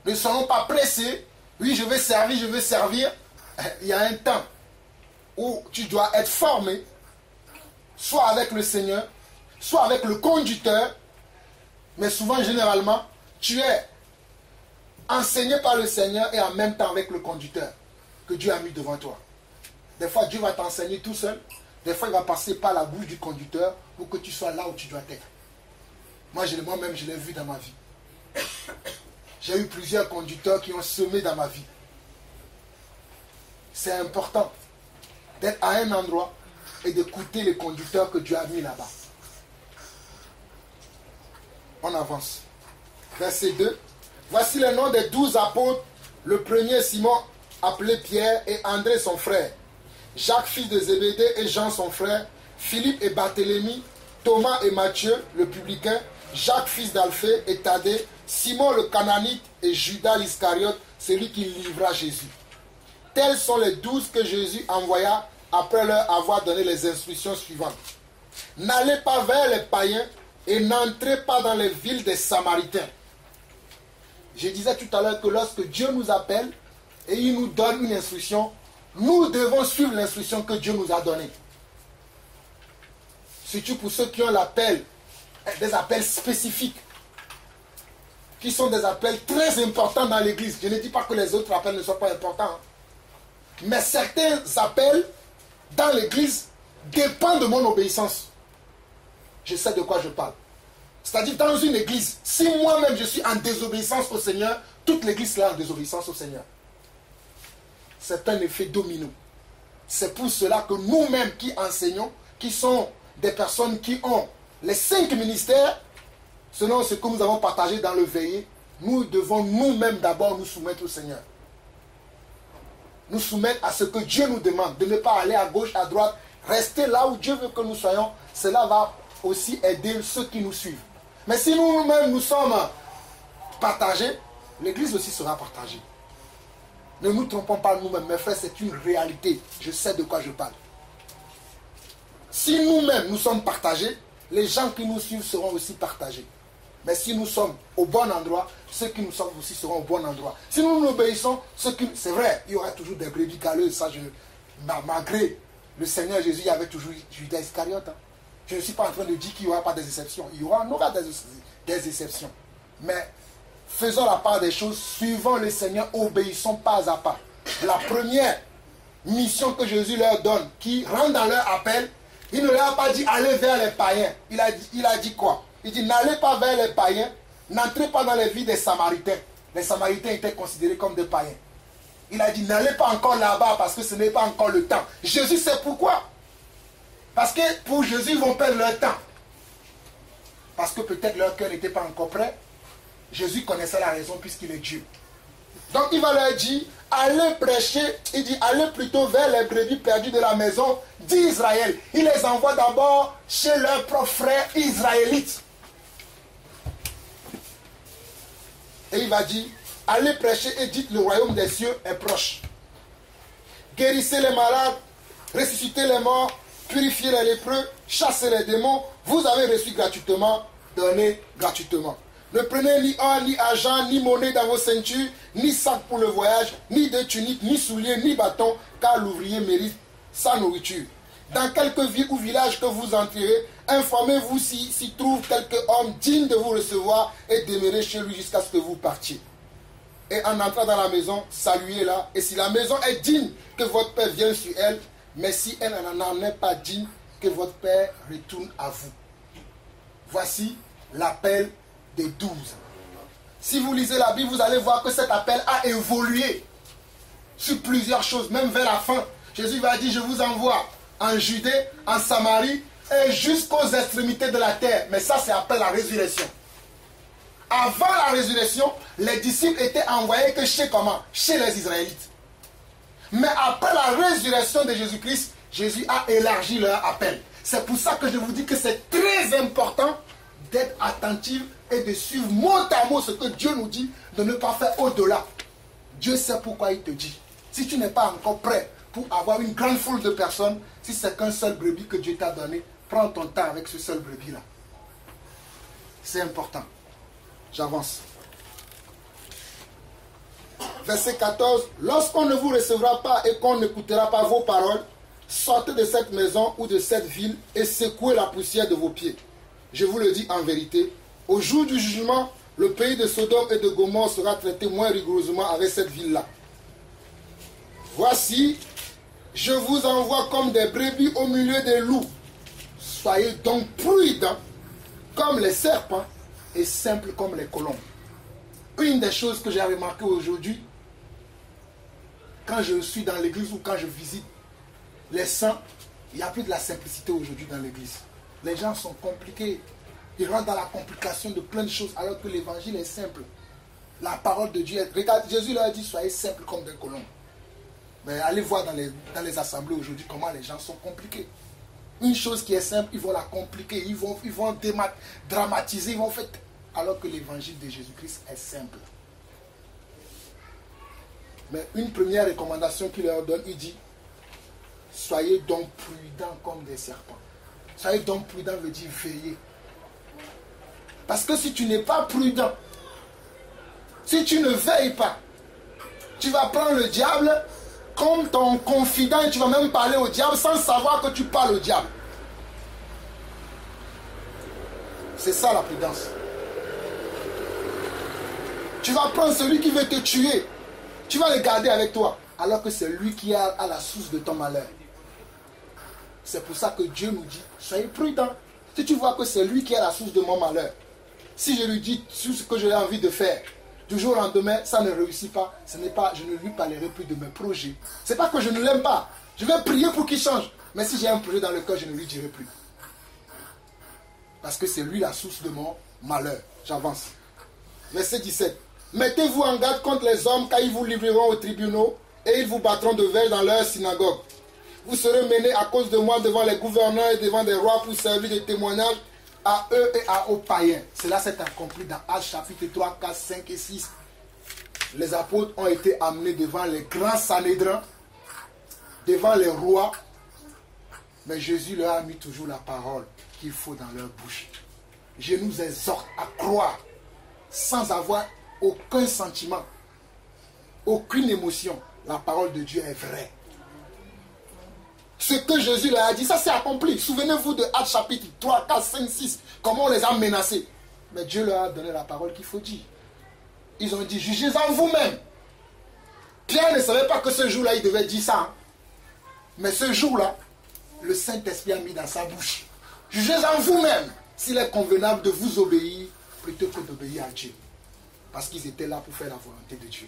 Ne soyons pas pressés. Oui, je vais servir. Il y a un temps où tu dois être formé, soit avec le Seigneur, soit avec le conducteur, mais souvent, généralement, tu es enseigné par le Seigneur et en même temps avec le conducteur que Dieu a mis devant toi. Des fois, Dieu va t'enseigner tout seul. Des fois, il va passer par la bouche du conducteur pour que tu sois là où tu dois être. Moi-même, je l'ai vu dans ma vie. J'ai eu plusieurs conducteurs qui ont semé dans ma vie. C'est important d'être à un endroit et d'écouter les conducteurs que Dieu a mis là-bas. On avance. Verset 2. Voici le nom des 12 apôtres. Le premier, Simon, appelé Pierre, et André son frère. Jacques, fils de Zébédée, et Jean son frère. Philippe et Barthélemy. Thomas et Matthieu, le publicain. Jacques, fils d'Alphée, et Thaddée. Simon le Cananite et Judas l'Iscariote, celui qui livra Jésus. Tels sont les 12 que Jésus envoya après leur avoir donné les instructions suivantes. N'allez pas vers les païens et n'entrez pas dans les villes des Samaritains. Je disais tout à l'heure que lorsque Dieu nous appelle et il nous donne une instruction, nous devons suivre l'instruction que Dieu nous a donnée. Surtout pour ceux qui ont l'appel, des appels spécifiques, qui sont des appels très importants dans l'église. Je ne dis pas que les autres appels ne sont pas importants. Mais certains appels dans l'église dépendent de mon obéissance. Je sais de quoi je parle. C'est-à-dire dans une église, si moi-même je suis en désobéissance au Seigneur, toute l'église sera en désobéissance au Seigneur. C'est un effet domino. C'est pour cela que nous-mêmes qui enseignons, qui sont des personnes qui ont les 5 ministères, selon ce que nous avons partagé dans le veillé, nous devons nous-mêmes d'abord nous soumettre au Seigneur. Nous soumettre à ce que Dieu nous demande, de ne pas aller à gauche, à droite, rester là où Dieu veut que nous soyons. Cela va aussi aider ceux qui nous suivent. Mais si nous-mêmes nous sommes partagés, l'église aussi sera partagée. Ne nous trompons pas nous-mêmes, mes frères, c'est une réalité. Je sais de quoi je parle. Si nous-mêmes nous sommes partagés, les gens qui nous suivent seront aussi partagés. Mais si nous sommes au bon endroit, ceux qui nous suivent aussi seront au bon endroit. Si nous nous obéissons, c'est vrai, il y aura toujours des brebis galeuses. Ça, malgré le Seigneur Jésus, il y avait toujours Judas Iscariote. Hein. Je ne suis pas en train de dire qu'il n'y aura pas des exceptions. Il y aura des exceptions. Mais faisons la part des choses, suivons le Seigneur, obéissons pas à pas. La première mission que Jésus leur donne, qui rentre dans leur appel, il ne leur a pas dit allez vers les païens. Il a dit quoi? Il dit n'allez pas vers les païens, n'entrez pas dans les villes des Samaritains. Les Samaritains étaient considérés comme des païens. Il a dit n'allez pas encore là-bas parce que ce n'est pas encore le temps. Jésus sait pourquoi. Parce que pour Jésus, ils vont perdre leur temps. Parce que peut-être leur cœur n'était pas encore prêt. Jésus connaissait la raison puisqu'il est Dieu. Donc il va leur dire, allez prêcher, il dit, allez plutôt vers les brebis perdues de la maison d'Israël. Il les envoie d'abord chez leurs propres frères israélites. Et il va dire, allez prêcher et dites, le royaume des cieux est proche. Guérissez les malades, ressuscitez les morts, purifiez les lépreux, chassez les démons. Vous avez reçu gratuitement, donnez gratuitement. Ne prenez ni or, ni argent, ni monnaie dans vos ceintures, ni sac pour le voyage, ni de tunique, ni souliers, ni bâton, car l'ouvrier mérite sa nourriture. Dans quelque ville ou village que vous entrerez, informez-vous s'y trouve quelque homme digne de vous recevoir et demeurez chez lui jusqu'à ce que vous partiez. Et en entrant dans la maison, saluez-la. Et si la maison est digne, que votre Père vienne sur elle. Mais si elle n'en est pas digne, que votre Père retourne à vous. Voici l'appel des 12. Si vous lisez la Bible, vous allez voir que cet appel a évolué sur plusieurs choses, même vers la fin. Jésus va dire, je vous envoie en Judée, en Samarie et jusqu'aux extrémités de la terre. Mais ça, c'est après la résurrection. Avant la résurrection, les disciples étaient envoyés que chez comment? Chez les Israélites. Mais après la résurrection de Jésus-Christ, Jésus a élargi leur appel. C'est pour ça que je vous dis que c'est très important d'être attentif et de suivre mot à mot ce que Dieu nous dit, de ne pas faire au-delà. Dieu sait pourquoi il te dit. Si tu n'es pas encore prêt pour avoir une grande foule de personnes, si c'est qu'un seul brebis que Dieu t'a donné, prends ton temps avec ce seul brebis-là. C'est important. J'avance. Verset 14. Lorsqu'on ne vous recevra pas et qu'on n'écoutera pas vos paroles, sortez de cette maison ou de cette ville et secouez la poussière de vos pieds. Je vous le dis en vérité, au jour du jugement, le pays de Sodome et de Gomorrhe sera traité moins rigoureusement avec cette ville-là. Voici, je vous envoie comme des brebis au milieu des loups. Soyez donc prudents comme les serpents et simples comme les colombes. Une des choses que j'ai remarqué aujourd'hui, quand je suis dans l'église ou quand je visite les saints, il n'y a plus de la simplicité aujourd'hui dans l'église. Les gens sont compliqués. Ils rentrent dans la complication de plein de choses alors que l'évangile est simple. La parole de Dieu, regarde, Jésus leur a dit, soyez simples comme des colombes. Mais allez voir dans les assemblées aujourd'hui comment les gens sont compliqués. Une chose qui est simple, ils vont la compliquer, ils vont dramatiser, ils vont faire... Alors que l'évangile de Jésus-Christ est simple. Mais une première recommandation qu'il leur donne, il dit, soyez donc prudents comme des serpents. Soyez donc prudents veut dire veiller. Parce que si tu n'es pas prudent, si tu ne veilles pas, tu vas prendre le diable comme ton confident et tu vas même parler au diable sans savoir que tu parles au diable. C'est ça la prudence. Tu vas prendre celui qui veut te tuer. Tu vas le garder avec toi. Alors que c'est lui qui est à la source de ton malheur. C'est pour ça que Dieu nous dit, soyez prudents. Si tu vois que c'est lui qui est à la source de mon malheur, si je lui dis tout ce que j'ai envie de faire, du jour au lendemain, ça ne réussit pas, je ne lui parlerai plus de mes projets. Ce n'est pas que je ne l'aime pas. Je vais prier pour qu'il change. Mais si j'ai un projet dans le cœur, je ne lui dirai plus. Parce que c'est lui la source de mon malheur. J'avance. Verset 17. Mettez-vous en garde contre les hommes car ils vous livreront aux tribunaux et ils vous battront de verge dans leur synagogue. Vous serez menés à cause de moi devant les gouverneurs et devant des rois pour servir de témoignage à eux et aux païens. Cela s'est accompli dans Actes chapitre 3, 4, 5 et 6. Les apôtres ont été amenés devant les grands Sanhédrins, devant les rois, mais Jésus leur a mis toujours la parole qu'il faut dans leur bouche. Je nous exhorte à croire sans avoir aucun sentiment, aucune émotion. La parole de Dieu est vraie. Ce que Jésus leur a dit, ça s'est accompli. Souvenez-vous de Actes chapitre 3, 4, 5, 6, comment on les a menacés. Mais Dieu leur a donné la parole qu'il faut dire. Ils ont dit, jugez en vous-même. Pierre ne savait pas que ce jour-là, il devait dire ça. Hein. Mais ce jour-là, le Saint-Esprit a mis dans sa bouche. Jugez en vous-même s'il est convenable de vous obéir plutôt que d'obéir à Dieu. Parce qu'ils étaient là pour faire la volonté de Dieu.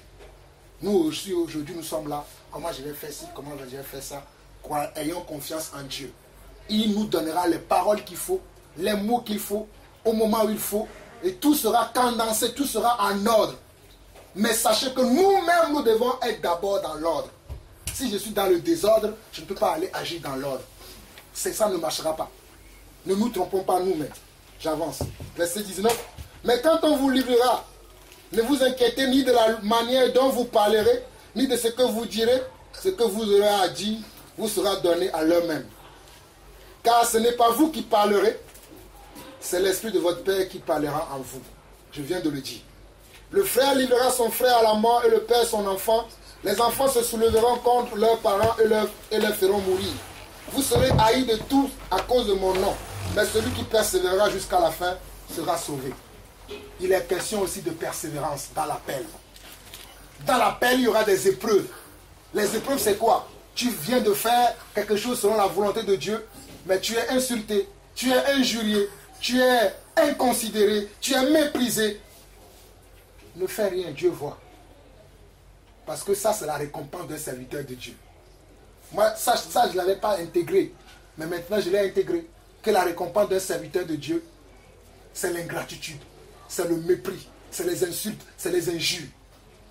Nous aussi, aujourd'hui, nous sommes là. Comment je vais faire ci, comment je vais faire ça. Ayons confiance en Dieu. Il nous donnera les paroles qu'il faut, les mots qu'il faut, au moment où il faut. Et tout sera condensé, tout sera en ordre. Mais sachez que nous-mêmes, nous devons être d'abord dans l'ordre. Si je suis dans le désordre, je ne peux pas aller agir dans l'ordre. Ça ne marchera pas. Ne nous trompons pas nous-mêmes. J'avance. Verset 19. Mais quand on vous livrera, ne vous inquiétez ni de la manière dont vous parlerez, ni de ce que vous direz. Ce que vous aurez à dire vous sera donné à l'heure même. Car ce n'est pas vous qui parlerez, c'est l'Esprit de votre Père qui parlera en vous. Je viens de le dire. Le frère livrera son frère à la mort et le père son enfant. Les enfants se soulèveront contre leurs parents et les feront mourir. Vous serez haïs de tous à cause de mon nom. Mais celui qui persévérera jusqu'à la fin sera sauvé. Il est question aussi de persévérance dans l'appel. Dans l'appel, il y aura des épreuves. Les épreuves, c'est quoi? Tu viens de faire quelque chose selon la volonté de Dieu, mais tu es insulté, tu es injurié, tu es inconsidéré, tu es méprisé. Ne fais rien, Dieu voit. Parce que ça, c'est la récompense d'un serviteur de Dieu. Moi, ça je ne l'avais pas intégré. Mais maintenant, je l'ai intégré. Que la récompense d'un serviteur de Dieu, c'est l'ingratitude, c'est le mépris, c'est les insultes, c'est les injures.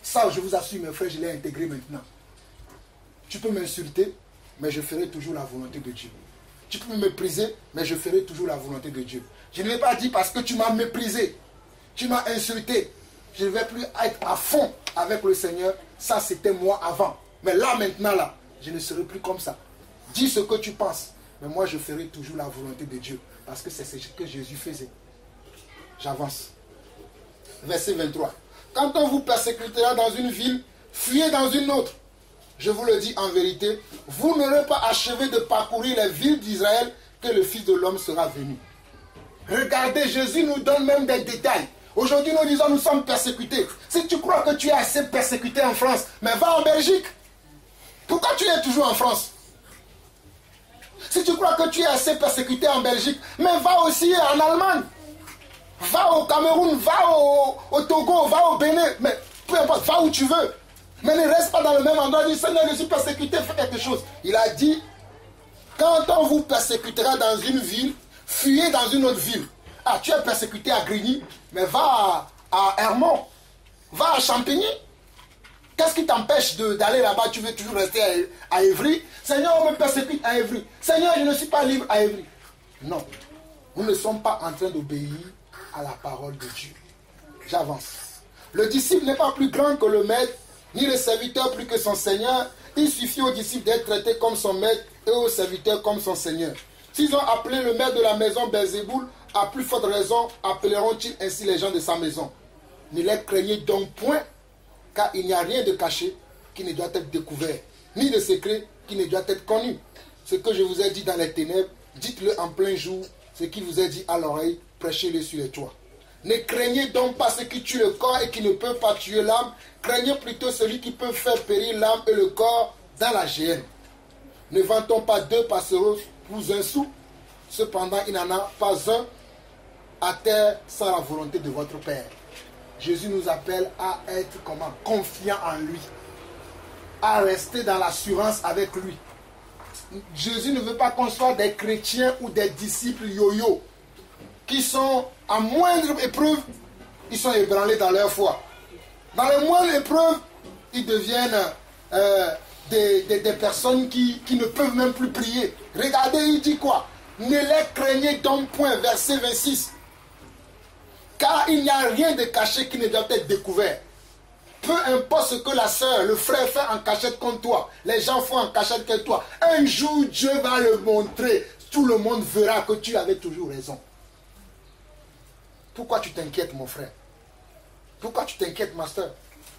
Ça, je vous assure, mes frères, je l'ai intégré maintenant. Tu peux m'insulter, mais je ferai toujours la volonté de Dieu. Tu peux me mépriser, mais je ferai toujours la volonté de Dieu. Je ne vais pas dire parce que tu m'as méprisé, tu m'as insulté, je ne vais plus être à fond avec le Seigneur. Ça, c'était moi avant. Mais là, maintenant, là, je ne serai plus comme ça. Dis ce que tu penses, mais moi, je ferai toujours la volonté de Dieu. Parce que c'est ce que Jésus faisait. J'avance. Verset 23. Quand on vous persécutera dans une ville, fuyez dans une autre. Je vous le dis en vérité, vous n'aurez pas achevé de parcourir les villes d'Israël que le Fils de l'homme sera venu. Regardez, Jésus nous donne même des détails. Aujourd'hui, nous disons, nous sommes persécutés. Si tu crois que tu es assez persécuté en France, mais va en Belgique. Pourquoi tu es toujours en France? Si tu crois que tu es assez persécuté en Belgique, mais va aussi en Allemagne. Va au Cameroun, va au Togo, va au Bénin. Mais peu importe, va où tu veux. Mais ne reste pas dans le même endroit. Dis, Seigneur, je suis persécuté, fais quelque chose. Il a dit, quand on vous persécutera dans une ville, fuyez dans une autre ville. Ah, tu es persécuté à Grigny, mais va à Hermont, va à Champigny. Qu'est-ce qui t'empêche d'aller là-bas? Tu veux toujours rester à Évry? Seigneur, on me persécute à Évry. Seigneur, je ne suis pas libre à Évry. Non, nous ne sommes pas en train d'obéir à la parole de Dieu. J'avance. Le disciple n'est pas plus grand que le maître, ni le serviteur plus que son Seigneur. Il suffit au disciple d'être traité comme son maître et au serviteur comme son Seigneur. S'ils ont appelé le maître de la maison Belzéboul, à plus forte raison appelleront-ils ainsi les gens de sa maison. Ne les craignez donc point, car il n'y a rien de caché qui ne doit être découvert, ni de secret qui ne doit être connu. Ce que je vous ai dit dans les ténèbres, dites-le en plein jour. Ce qui vous est dit à l'oreille, prêchez-le sur les toits. Ne craignez donc pas ce qui tue le corps et qui ne peut pas tuer l'âme. Craignez plutôt celui qui peut faire périr l'âme et le corps dans la géhenne. Ne vantons pas deux passereaux pour un sou. Cependant, il n'en a pas un à terre sans la volonté de votre Père. Jésus nous appelle à être comment? Confiant en lui. À rester dans l'assurance avec lui. Jésus ne veut pas qu'on soit des chrétiens ou des disciples yo-yo qui sont à moindre épreuve, ils sont ébranlés dans leur foi. Dans les moindres épreuves, ils deviennent des personnes qui ne peuvent même plus prier. Regardez, il dit quoi? Ne les craignez donc point, verset 26. Car il n'y a rien de caché qui ne doit être découvert. Peu importe ce que la sœur, le frère fait en cachette contre toi, les gens font en cachette contre toi, un jour Dieu va le montrer. Tout le monde verra que tu avais toujours raison. Pourquoi tu t'inquiètes, mon frère? Pourquoi tu t'inquiètes, ma sœur?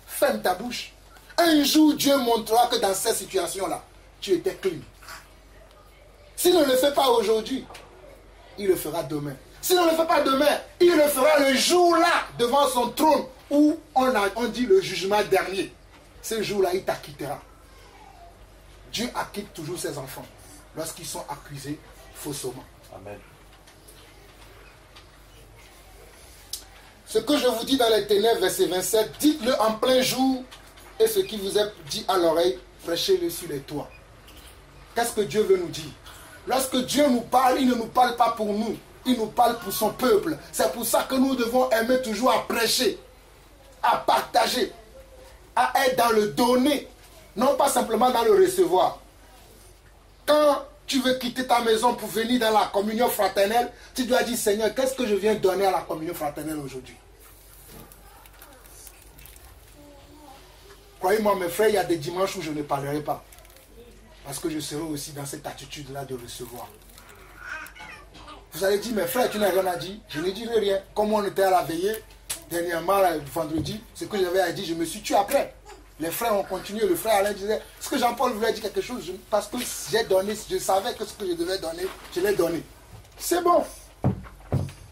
Ferme ta bouche. Un jour, Dieu montrera que dans cette situation-là, tu étais clean. S'il ne le fait pas aujourd'hui, il le fera demain. S'il ne le fait pas demain, il le fera le jour-là, devant son trône, où on dit le jugement dernier. Ce jour-là, il t'acquittera. Dieu acquitte toujours ses enfants lorsqu'ils sont accusés faussement. Amen. Ce que je vous dis dans les ténèbres, verset 27, dites-le en plein jour, et ce qui vous est dit à l'oreille, prêchez-le sur les toits. Qu'est-ce que Dieu veut nous dire? Lorsque Dieu nous parle, il ne nous parle pas pour nous. Il nous parle pour son peuple. C'est pour ça que nous devons aimer toujours à prêcher, à partager, à être dans le donner, non pas simplement dans le recevoir. Quand tu veux quitter ta maison pour venir dans la communion fraternelle, tu dois dire, Seigneur, qu'est-ce que je viens donner à la communion fraternelle aujourd'hui? Croyez-moi, mes frères, il y a des dimanches où je ne parlerai pas. Parce que je serai aussi dans cette attitude-là de recevoir. Vous allez dire, mes frères, tu n'as rien à dire. Je ne dirai rien. Comme on était à la veillée, dernièrement, vendredi, ce que j'avais à dire, je me suis tué après. Les frères ont continué. Le frère Alain disait, est-ce que Jean-Paul voulait dire quelque chose? Parce que j'ai donné, je savais que ce que je devais donner, je l'ai donné. C'est bon.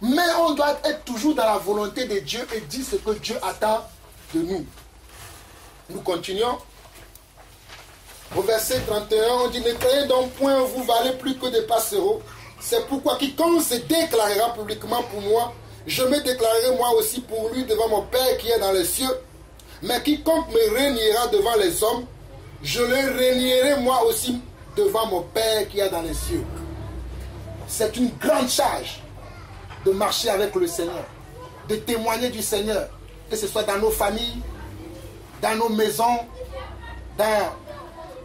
Mais on doit être toujours dans la volonté de Dieu et dire ce que Dieu attend de nous. Nous continuons. Au verset 31, on dit, ne craignez donc point, vous valez plus que des passereaux. C'est pourquoi quiconque se déclarera publiquement pour moi, je me déclarerai moi aussi pour lui devant mon Père qui est dans les cieux. Mais quiconque me réniera devant les hommes, je le rénierai moi aussi devant mon Père qui est dans les cieux. C'est une grande charge de marcher avec le Seigneur, de témoigner du Seigneur, que ce soit dans nos familles, dans nos maisons, dans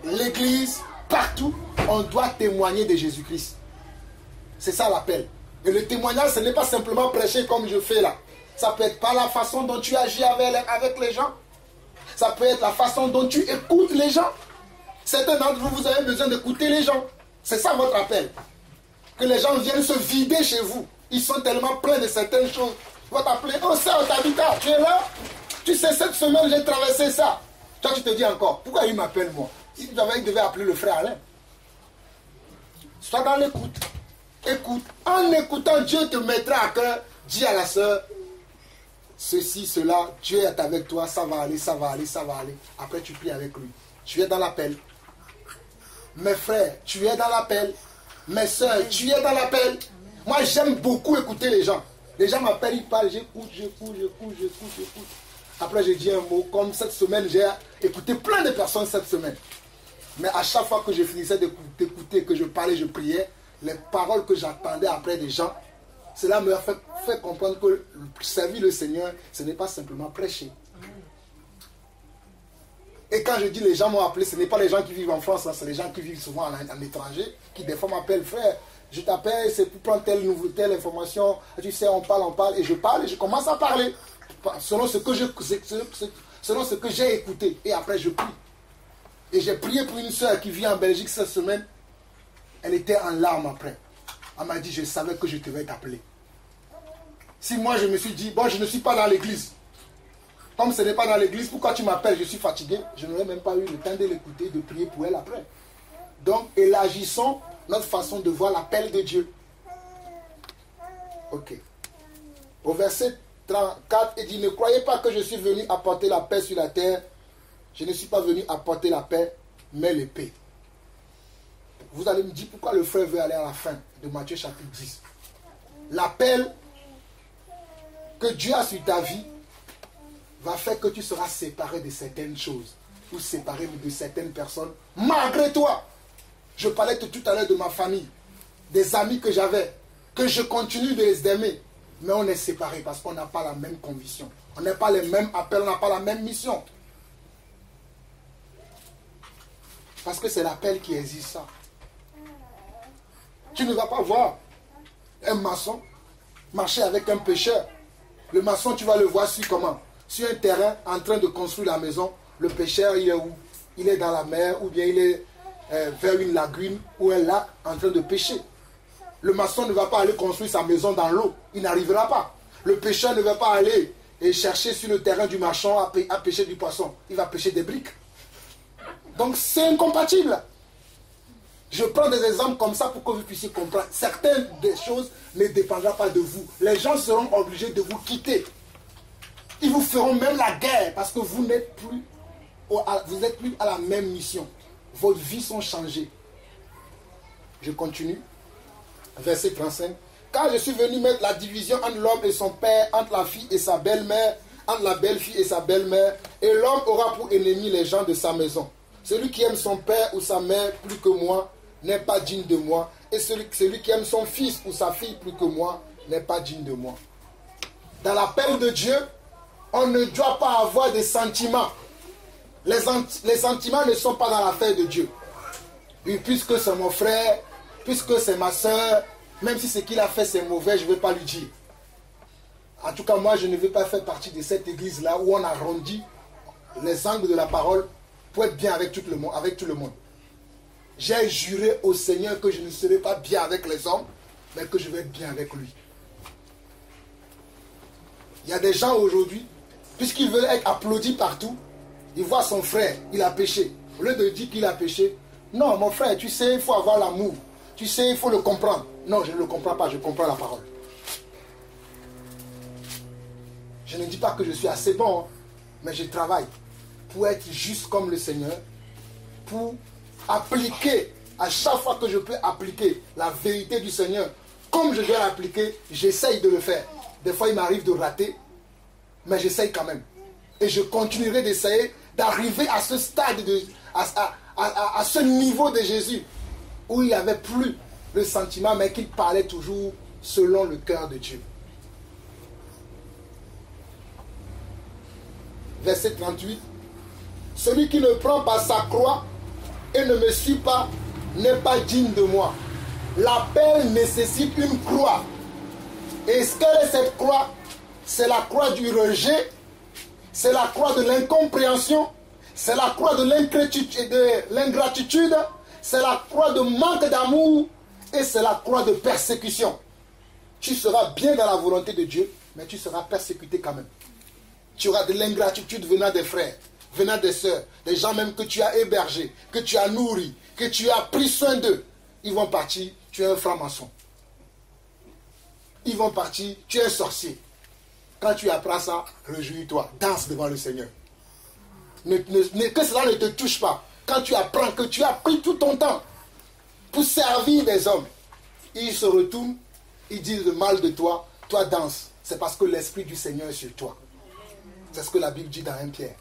l'église, partout, on doit témoigner de Jésus-Christ. C'est ça l'appel. Et le témoignage, ce n'est pas simplement prêcher comme je fais là. Ça peut être par la façon dont tu agis avec les gens. Ça peut être la façon dont tu écoutes les gens. Certains d'entre vous, vous avez besoin d'écouter les gens. C'est ça votre appel. Que les gens viennent se vider chez vous. Ils sont tellement pleins de certaines choses. Ils vont t'appeler, oh ça, Tabitha, tu es là? Tu sais, cette semaine, j'ai traversé ça. Toi, tu te dis encore, pourquoi il m'appelle moi? Il devait appeler le frère Alain. Sois dans l'écoute. Écoute. En écoutant, Dieu te mettra à cœur. Dis à la sœur, ceci, cela, Dieu est avec toi, ça va aller, ça va aller, ça va aller. Après, tu pries avec lui. Tu es dans l'appel. Mes frères, tu es dans l'appel. Mes sœurs, tu es dans l'appel. Moi, j'aime beaucoup écouter les gens. Les gens m'appellent, ils parlent, j'écoute. Après, j'ai dit un mot. Comme cette semaine, j'ai écouté plein de personnes cette semaine. Mais à chaque fois que je finissais d'écouter, que je parlais, je priais, les paroles que j'entendais après des gens, cela me fait comprendre que servir le Seigneur, ce n'est pas simplement prêcher. Et quand je dis les gens m'ont appelé, ce n'est pas les gens qui vivent en France, c'est les gens qui vivent souvent en étranger, qui des fois m'appellent, frère, je t'appelle, c'est pour prendre telle information, tu sais, on parle, et je commence à parler, selon ce que j'ai écouté, et après je prie. Et j'ai prié pour une soeur qui vit en Belgique cette semaine, elle était en larmes après. Elle m'a dit, je savais que je devais t'appeler. Si moi je me suis dit, bon, je ne suis pas dans l'église. Comme ce n'est pas dans l'église, pourquoi tu m'appelles? Je suis fatigué. Je n'aurais même pas eu le temps de l'écouter, de prier pour elle après. Donc, élargissons notre façon de voir l'appel de Dieu. Ok. Au verset 34, il dit, ne croyez pas que je suis venu apporter la paix sur la terre. Je ne suis pas venu apporter la paix, mais l'épée. Vous allez me dire pourquoi le frère veut aller à la fin de Matthieu chapitre 10. L'appel que Dieu a sur ta vie va faire que tu seras séparé de certaines choses ou séparé de certaines personnes malgré toi. Je parlais tout à l'heure de ma famille, des amis que j'avais, que je continue de les aimer, mais on est séparés parce qu'on n'a pas la même conviction. On n'a pas les mêmes appels, on n'a pas la même mission. Parce que c'est l'appel qui existe ça. Tu ne vas pas voir un maçon marcher avec un pêcheur. Le maçon, tu vas le voir sur comment? Sur un terrain en train de construire la maison. Le pêcheur, il est où? Il est dans la mer ou bien il est vers une lagune ou un lac en train de pêcher. Le maçon ne va pas aller construire sa maison dans l'eau. Il n'arrivera pas. Le pêcheur ne va pas aller et chercher sur le terrain du marchand à pêcher du poisson. Il va pêcher des briques. Donc c'est incompatible. Je prends des exemples comme ça pour que vous puissiez comprendre. Certaines des choses ne dépendront pas de vous. Les gens seront obligés de vous quitter. Ils vous feront même la guerre parce que vous n'êtes plus, à la même mission. Vos vies sont changées. Je continue. Verset 35. Car je suis venu mettre la division entre l'homme et son père, entre la fille et sa belle-mère, entre la belle-fille et sa belle-mère, et l'homme aura pour ennemi les gens de sa maison. Celui qui aime son père ou sa mère plus que moi n'est pas digne de moi, et celui qui aime son fils ou sa fille plus que moi n'est pas digne de moi. Dans l'appel de Dieu, on ne doit pas avoir des sentiments. Les sentiments ne sont pas dans l'affaire de Dieu. Et puisque c'est mon frère, puisque c'est ma soeur, même si ce qu'il a fait c'est mauvais, je ne vais pas lui dire. En tout cas, moi, je ne veux pas faire partie de cette église-là où on arrondit les angles de la parole pour être bien avec tout le monde. J'ai juré au Seigneur que je ne serai pas bien avec les hommes, mais que je vais être bien avec lui. Il y a des gens aujourd'hui, puisqu'ils veulent être applaudis partout, ils voient son frère, il a péché. Au lieu de dire qu'il a péché, non, mon frère, tu sais, il faut avoir l'amour. Tu sais, il faut le comprendre. Non, je ne le comprends pas, je comprends la parole. Je ne dis pas que je suis assez bon, hein, mais je travaille pour être juste comme le Seigneur, pour appliquer, à chaque fois que je peux appliquer la vérité du Seigneur, comme je dois l'appliquer, j'essaye de le faire. Des fois, il m'arrive de rater, mais j'essaye quand même. Et je continuerai d'essayer d'arriver à ce stade, à ce niveau de Jésus, où il n'y avait plus le sentiment, mais qu'il parlait toujours selon le cœur de Dieu. Verset 38. Celui qui ne prend pas sa croix et ne me suit pas n'est pas digne de moi. L'appel nécessite une croix. Et ce qu'est cette croix? C'est la croix du rejet, c'est la croix de l'incompréhension, c'est la croix de l'ingratitude, c'est la croix de manque d'amour et c'est la croix de persécution. Tu seras bien dans la volonté de Dieu, mais tu seras persécuté quand même. Tu auras de l'ingratitude venant des frères, venant des sœurs, des gens même que tu as hébergés, que tu as nourris, que tu as pris soin d'eux. Ils vont partir, tu es un franc-maçon. Ils vont partir, tu es un sorcier. Quand tu apprends ça, réjouis-toi, danse devant le Seigneur. Que cela ne te touche pas. Quand tu apprends que tu as pris tout ton temps pour servir des hommes, ils se retournent, ils disent le mal de toi, toi danse. C'est parce que l'Esprit du Seigneur est sur toi. C'est ce que la Bible dit dans 1 Pierre.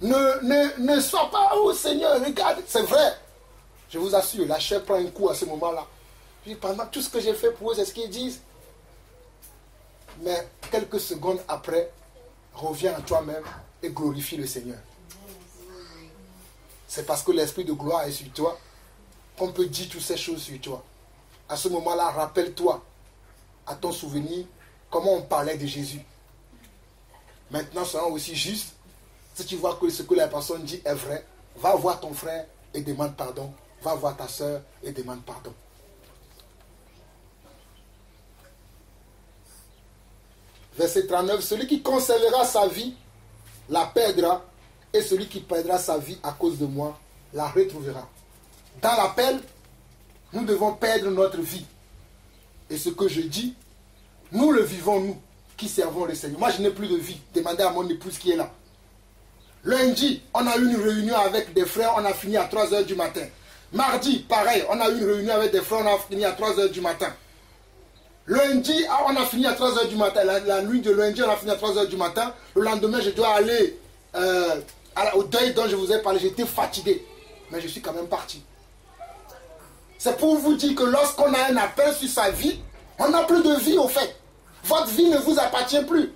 Ne sois pas, oh Seigneur, regarde, c'est vrai. Je vous assure, la chair prend un coup à ce moment-là. Pendant tout ce que j'ai fait pour eux, c'est ce qu'ils disent. Mais quelques secondes après, reviens à toi-même et glorifie le Seigneur. C'est parce que l'Esprit de gloire est sur toi qu'on peut dire toutes ces choses sur toi. À ce moment-là, rappelle-toi à ton souvenir comment on parlait de Jésus. Maintenant, soyons aussi justes. Si tu vois que ce que la personne dit est vrai, va voir ton frère et demande pardon. Va voir ta soeur et demande pardon. Verset 39, celui qui conservera sa vie la perdra, et celui qui perdra sa vie à cause de moi la retrouvera. Dans l'appel, nous devons perdre notre vie. Et ce que je dis, nous le vivons, nous, qui servons le Seigneur. Moi, je n'ai plus de vie. Demandez à mon épouse qui est là. Lundi, on a eu une réunion avec des frères, on a fini à 3 h du matin. Mardi, pareil, on a eu une réunion avec des frères, on a fini à 3 h du matin. Lundi, on a fini à 3 h du matin. La nuit de lundi, on a fini à 3 h du matin. Le lendemain, je dois aller au deuil dont je vous ai parlé. J'étais fatigué. Mais je suis quand même parti. C'est pour vous dire que lorsqu'on a un appel sur sa vie, on n'a plus de vie au fait. Votre vie ne vous appartient plus.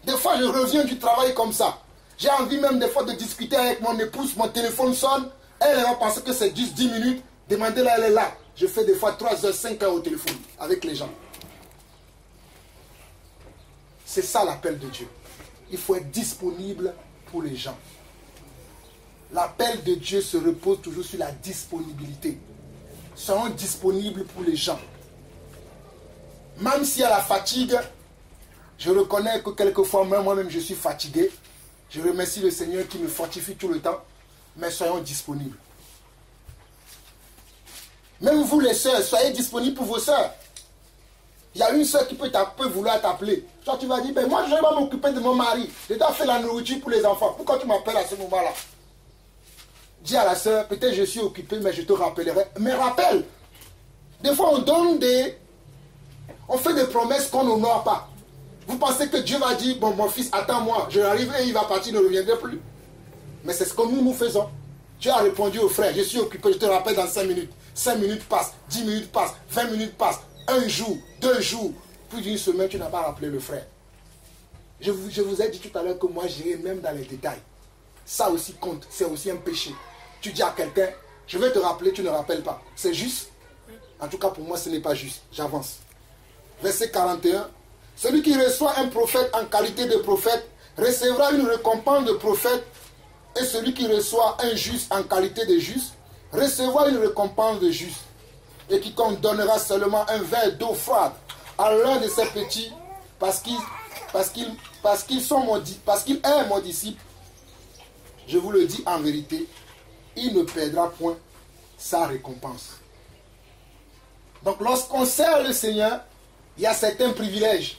Des fois, je reviens du travail comme ça. J'ai envie même des fois de discuter avec mon épouse. Mon téléphone sonne. Elle va penser que c'est juste 10 minutes. Demandez-la, elle est là. Je fais des fois 3 h, 5 h au téléphone avec les gens. C'est ça l'appel de Dieu. Il faut être disponible pour les gens. L'appel de Dieu se repose toujours sur la disponibilité. Soyons disponibles pour les gens. Même s'il y a la fatigue, je reconnais que quelquefois moi-même je suis fatigué. Je remercie le Seigneur qui me fortifie tout le temps. Mais soyons disponibles. Même vous les sœurs, soyez disponibles pour vos sœurs. Il y a une sœur qui peut vouloir t'appeler. Toi tu vas dire, ben moi je vais m'occuper de mon mari. Je dois faire la nourriture pour les enfants. Pourquoi tu m'appelles à ce moment-là? Dis à la sœur, peut-être je suis occupé, mais je te rappellerai. Mais rappelle. Des fois on fait des promesses qu'on n'honore pas. Vous pensez que Dieu va dire, bon mon fils, attends-moi, je arrive et il va partir, ne reviendrai plus. Mais c'est ce que nous faisons. Tu as répondu au frère, je suis occupé, je te rappelle dans 5 minutes. 5 minutes passent, 10 minutes passent, 20 minutes passent, un jour, 2 jours, plus d'une semaine, tu n'as pas rappelé le frère. Je vous ai dit tout à l'heure que moi, j'irai même dans les détails. Ça aussi compte, c'est aussi un péché. Tu dis à quelqu'un, je vais te rappeler, tu ne rappelles pas. C'est juste? En tout cas, pour moi, ce n'est pas juste. J'avance. Verset 41. Celui qui reçoit un prophète en qualité de prophète recevra une récompense de prophète, et celui qui reçoit un juste en qualité de juste recevra une récompense de juste. Et quiconque donnera seulement un verre d'eau froide à l'un de ses petits, parce qu'il est mon disciple, je vous le dis en vérité, il ne perdra point sa récompense. Donc lorsqu'on sert le Seigneur, il y a certains privilèges.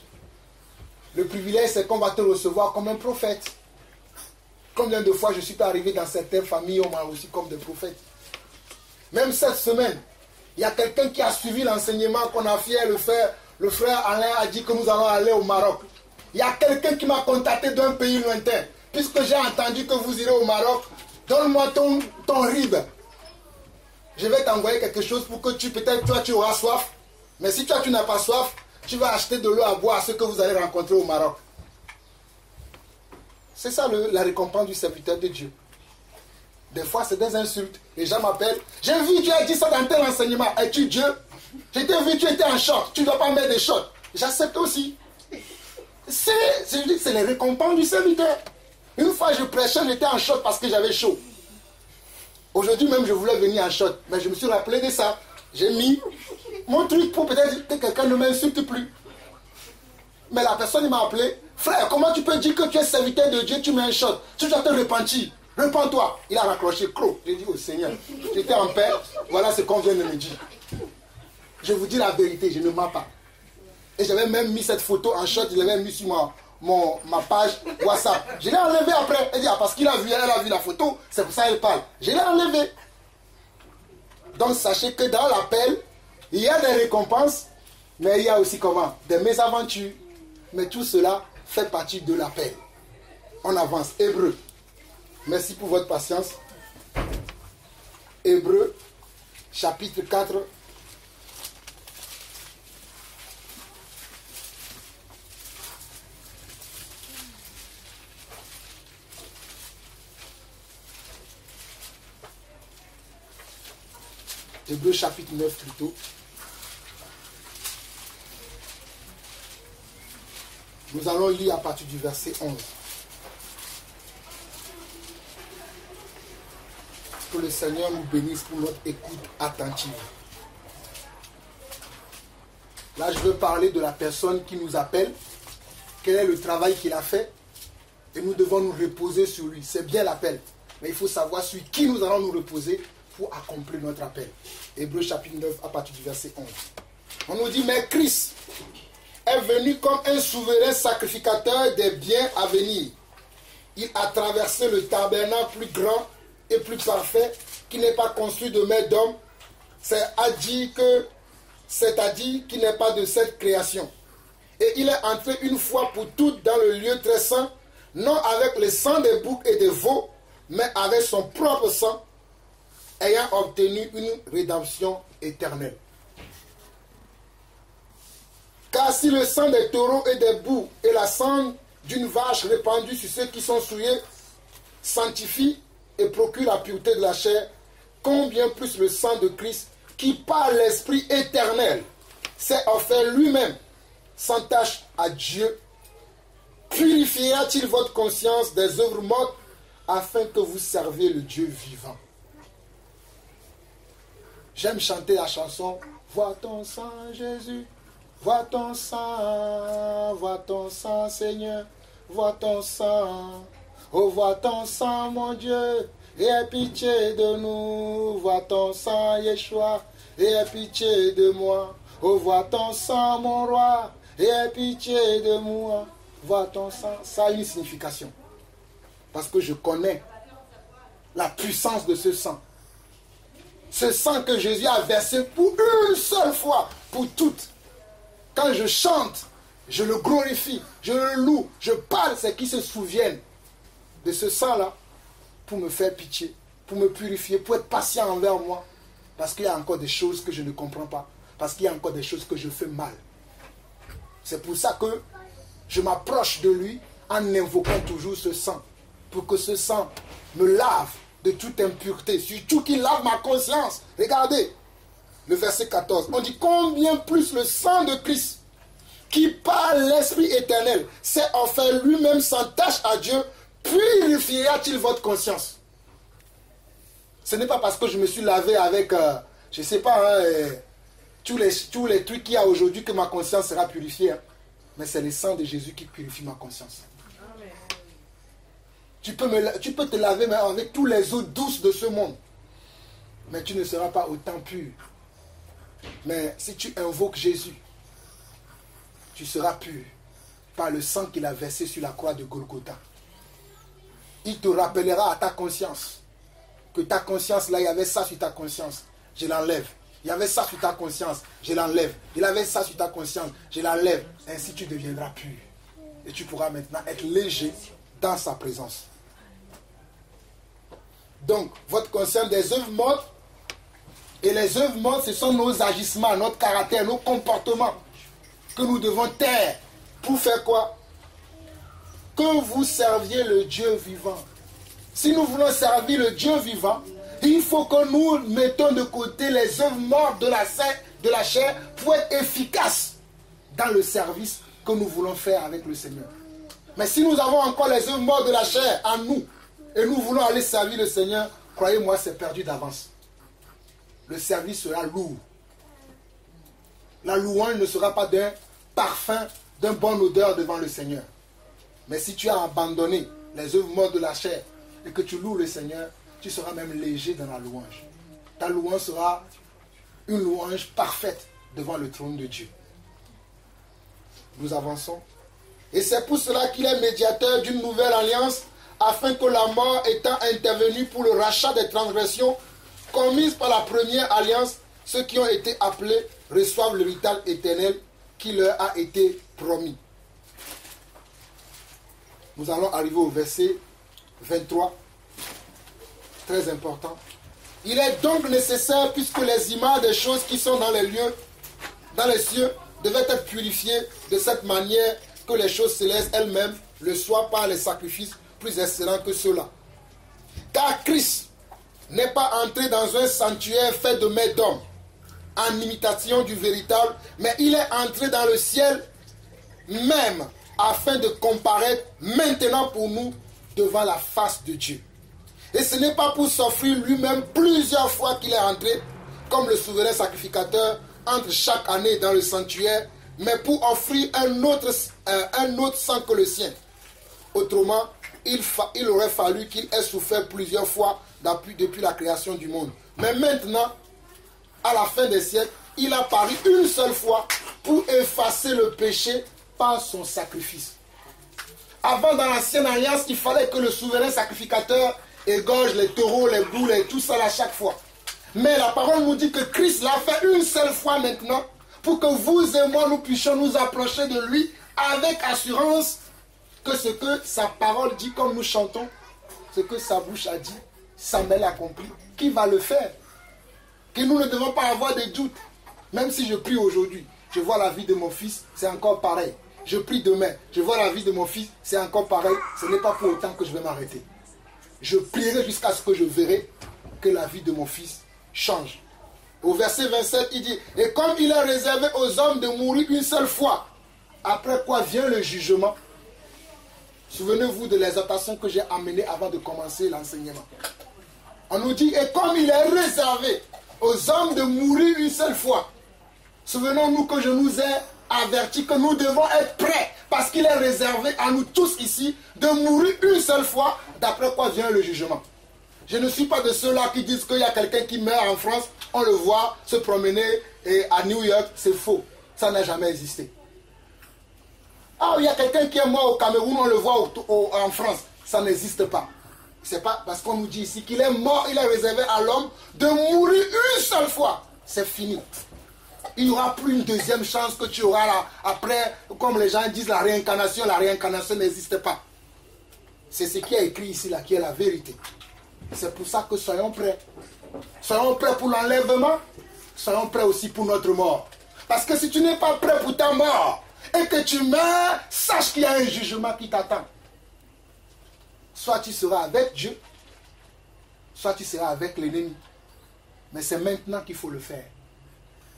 Le privilège, c'est qu'on va te recevoir comme un prophète. Combien de fois je suis arrivé dans certaines familles, on m'a reçu comme des prophètes. Même cette semaine, il y a quelqu'un qui a suivi l'enseignement qu'on a fait, le frère Alain a dit que nous allons aller au Maroc. Il y a quelqu'un qui m'a contacté d'un pays lointain. Puisque j'ai entendu que vous irez au Maroc, donne-moi ton RIB. Je vais t'envoyer quelque chose pour que peut-être toi tu auras soif. Mais si toi tu n'as pas soif, tu vas acheter de l'eau à boire à ceux que vous allez rencontrer au Maroc. C'est ça la récompense du serviteur de Dieu. Des fois c'est des insultes. Les gens m'appellent. J'ai vu tu as dit ça dans tel enseignement. Es-tu Dieu? J'ai vu tu étais en short. Tu ne dois pas mettre des shorts. J'accepte aussi. C'est les récompenses du serviteur. Une fois je prêchais, j'étais en short parce que j'avais chaud. Aujourd'hui même je voulais venir en short. Mais je me suis rappelé de ça. J'ai mis mon truc pour peut-être que quelqu'un ne m'insulte plus. Mais la personne m'a appelé. Frère, comment tu peux dire que tu es serviteur de Dieu, tu mets un short? Tu dois te repentir. Repends-toi. Il a raccroché. Clos. J'ai dit au Seigneur, j'étais en paix. Voilà ce qu'on vient de me dire. Je vous dis la vérité, je ne mens pas. Et j'avais même mis cette photo en short, je l'avais mis sur ma page WhatsApp. Je l'ai enlevé après. Elle dit, parce qu'il a vu, elle a vu la photo, c'est pour ça qu'elle parle. Je l'ai enlevé. Donc sachez que dans l'appel, il y a des récompenses, mais il y a aussi comment? Des mésaventures. Mais tout cela fait partie de l'appel. On avance. Hébreu. Merci pour votre patience. Hébreu, chapitre 4. Hébreu chapitre 9 plutôt. Nous allons lire à partir du verset 11. Que le Seigneur nous bénisse pour notre écoute attentive. Là, je veux parler de la personne qui nous appelle. Quel est le travail qu'il a fait? Et nous devons nous reposer sur lui. C'est bien l'appel. Mais il faut savoir sur qui nous allons nous reposer pour accomplir notre appel. Hébreu chapitre 9 à partir du verset 11. On nous dit, mais Christ est venu comme un souverain sacrificateur des biens à venir. Il a traversé le tabernacle plus grand et plus parfait qui n'est pas construit de main d'homme, c'est-à-dire qui n'est pas de cette création. Et il est entré une fois pour toutes dans le lieu très saint, non avec le sang des boucs et des veaux, mais avec son propre sang, ayant obtenu une rédemption éternelle. Car si le sang des taureaux et des boucs et la sang d'une vache répandue sur ceux qui sont souillés sanctifie et procure la pureté de la chair, combien plus le sang de Christ, qui par l'Esprit éternel s'est offert lui-même sans tache à Dieu, purifiera-t-il votre conscience des œuvres mortes afin que vous serviez le Dieu vivant. J'aime chanter la chanson « Vois ton sang Jésus, vois ton sang Seigneur, vois ton sang, oh vois ton sang mon Dieu, et aie pitié de nous, vois ton sang Yeshua, et aie pitié de moi, oh vois ton sang mon roi, et aie pitié de moi, vois ton sang. » Ça a une signification, parce que je connais la puissance de ce sang. Ce sang que Jésus a versé pour une seule fois, pour toutes. Quand je chante, je le glorifie, je le loue, je parle, c'est qu'ils se souviennent de ce sang-là pour me faire pitié, pour me purifier, pour être patient envers moi. Parce qu'il y a encore des choses que je ne comprends pas. Parce qu'il y a encore des choses que je fais mal. C'est pour ça que je m'approche de lui en invoquant toujours ce sang. Pour que ce sang me lave de toute impureté. Surtout qu'il lave ma conscience. Regardez le verset 14. On dit combien plus le sang de Christ, qui par l'Esprit éternel s'est offert lui-même sans tâche à Dieu, purifiera-t-il votre conscience? Ce n'est pas parce que je me suis lavé avec, je ne sais pas, tous les trucs qu'il y a aujourd'hui que ma conscience sera purifiée. Hein. Mais c'est le sang de Jésus qui purifie ma conscience. Amen. Tu peux te laver mais avec tous les eaux douces de ce monde. Mais tu ne seras pas autant pur. Mais si tu invoques Jésus, tu seras pur par le sang qu'il a versé sur la croix de Golgotha. Il te rappellera à ta conscience que ta conscience, là, il y avait ça sur ta conscience, je l'enlève. Il y avait ça sur ta conscience, je l'enlève. Il avait ça sur ta conscience, je l'enlève. Ainsi tu deviendras pur. Et tu pourras maintenant être léger dans sa présence. Donc, votre conscience des œuvres mortes, et les œuvres mortes, ce sont nos agissements, notre caractère, nos comportements que nous devons taire. Pour faire quoi? Que vous serviez le Dieu vivant. Si nous voulons servir le Dieu vivant, il faut que nous mettons de côté les œuvres mortes de la chair pour être efficaces dans le service que nous voulons faire avec le Seigneur. Mais si nous avons encore les œuvres mortes de la chair en nous, et nous voulons aller servir le Seigneur, croyez-moi, c'est perdu d'avance. Le service sera lourd. La louange ne sera pas d'un parfum, d'une bonne odeur devant le Seigneur. Mais si tu as abandonné les œuvres mortes de la chair et que tu loues le Seigneur, tu seras même léger dans la louange. Ta louange sera une louange parfaite devant le trône de Dieu. Nous avançons. Et c'est pour cela qu'il est médiateur d'une nouvelle alliance, afin que la mort étant intervenue pour le rachat des transgressions commises par la première alliance, ceux qui ont été appelés reçoivent le vital éternel qui leur a été promis. Nous allons arriver au verset 23. Très important. Il est donc nécessaire, puisque les images des choses qui sont dans les lieux, dans les cieux, devaient être purifiées de cette manière que les choses célestes elles-mêmes le soient par les sacrifices plus excellents que ceux-là. Car Christ n'est pas entré dans un sanctuaire fait de mains d'hommes, en imitation du véritable, mais il est entré dans le ciel même, afin de comparaître maintenant pour nous devant la face de Dieu. Et ce n'est pas pour s'offrir lui-même plusieurs fois qu'il est entré, comme le souverain sacrificateur entre chaque année dans le sanctuaire, mais pour offrir un autre sang que le sien. Autrement, il aurait fallu qu'il ait souffert plusieurs fois depuis la création du monde. Mais maintenant, à la fin des siècles, il a paru une seule fois pour effacer le péché par son sacrifice. Avant, dans l'ancienne alliance, il fallait que le souverain sacrificateur égorge les taureaux, les boules et tout ça à chaque fois. Mais la parole nous dit que Christ l'a fait une seule fois maintenant pour que vous et moi nous puissions nous approcher de lui avec assurance que ce que sa parole dit, comme nous chantons, ce que sa bouche a dit, sa main l'accomplit. Qui va le faire? Que nous ne devons pas avoir de doute. Même si je prie aujourd'hui, je vois la vie de mon fils, c'est encore pareil. Je prie demain, je vois la vie de mon fils, c'est encore pareil. Ce n'est pas pour autant que je vais m'arrêter. Je prierai jusqu'à ce que je verrai que la vie de mon fils change. Au verset 27, il dit, et comme il est réservé aux hommes de mourir une seule fois, après quoi vient le jugement. Souvenez-vous de l'exhortation que j'ai amenée avant de commencer l'enseignement. On nous dit, et comme il est réservé aux hommes de mourir une seule fois, souvenons-nous que je nous ai averti que nous devons être prêts, parce qu'il est réservé à nous tous ici de mourir une seule fois, d'après quoi vient le jugement. Je ne suis pas de ceux-là qui disent qu'il y a quelqu'un qui meurt en France, on le voit se promener et à New York, c'est faux. Ça n'a jamais existé. Ah, il y a quelqu'un qui est mort au Cameroun, on le voit en France. Ça n'existe pas. C'est pas parce qu'on nous dit ici qu'il est mort, il est réservé à l'homme de mourir une seule fois. C'est fini. Il n'y aura plus une deuxième chance que tu auras là. Après, comme les gens disent, la réincarnation n'existe pas. C'est ce qui est écrit ici, là, qui est la vérité. C'est pour ça que soyons prêts. Soyons prêts pour l'enlèvement, soyons prêts aussi pour notre mort. Parce que si tu n'es pas prêt pour ta mort et que tu meurs, sache qu'il y a un jugement qui t'attend. Soit tu seras avec Dieu, soit tu seras avec l'ennemi. Mais c'est maintenant qu'il faut le faire.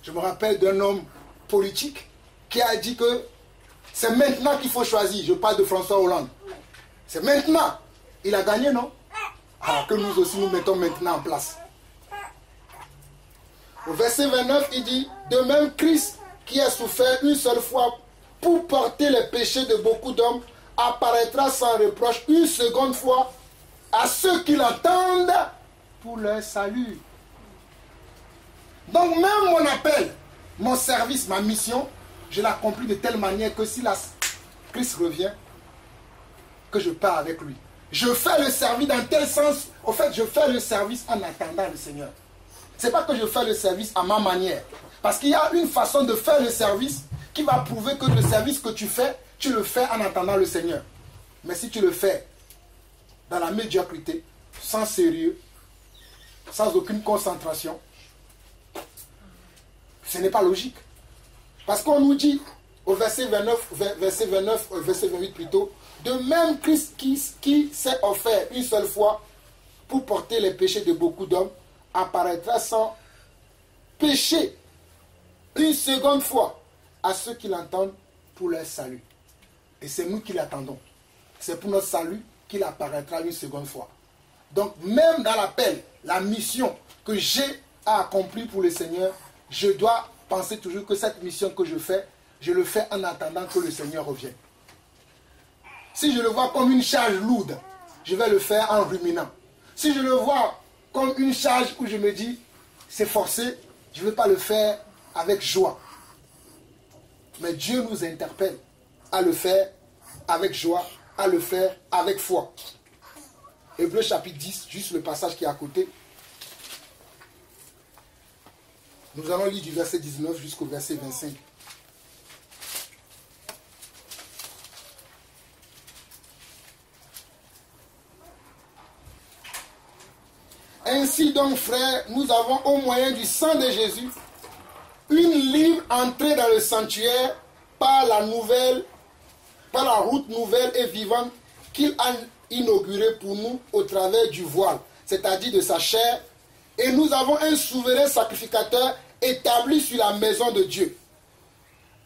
Je me rappelle d'un homme politique qui a dit que c'est maintenant qu'il faut choisir. Je parle de François Hollande. C'est maintenant. Il a gagné, non? Ah, que nous aussi nous mettons maintenant en place. Au verset 29, il dit, de même Christ qui a souffert une seule fois pour porter les péchés de beaucoup d'hommes, apparaîtra sans reproche une seconde fois à ceux qui l'entendent pour leur salut. Donc même mon appel, mon service, ma mission, je l'accomplis de telle manière que si Christ revient, que je pars avec lui. Je fais le service dans tel sens. Au fait, je fais le service en attendant le Seigneur. Ce n'est pas que je fais le service à ma manière. Parce qu'il y a une façon de faire le service qui va prouver que le service que tu fais, tu le fais en attendant le Seigneur. Mais si tu le fais dans la médiocrité, sans sérieux, sans aucune concentration, ce n'est pas logique. Parce qu'on nous dit au verset 28 plutôt, de même Christ qui s'est offert une seule fois pour porter les péchés de beaucoup d'hommes, apparaîtra sans péché une seconde fois à ceux qui l'entendent pour leur salut. Et c'est nous qui l'attendons. C'est pour notre salut qu'il apparaîtra une seconde fois. Donc même dans l'appel, la mission que j'ai à accomplir pour le Seigneur, je dois penser toujours que cette mission que je fais, je le fais en attendant que le Seigneur revienne. Si je le vois comme une charge lourde, je vais le faire en ruminant. Si je le vois comme une charge où je me dis, c'est forcé, je ne vais pas le faire avec joie. Mais Dieu nous interpelle à le faire avec joie, à le faire avec foi. Hébreux chapitre 10, juste le passage qui est à côté. Nous allons lire du verset 19 jusqu'au verset 25. Ainsi donc, frères, nous avons au moyen du sang de Jésus une libre entrée dans le sanctuaire par la route nouvelle et vivante qu'il a inaugurée pour nous au travers du voile, c'est-à-dire de sa chair, et nous avons un souverain sacrificateur établi sur la maison de Dieu.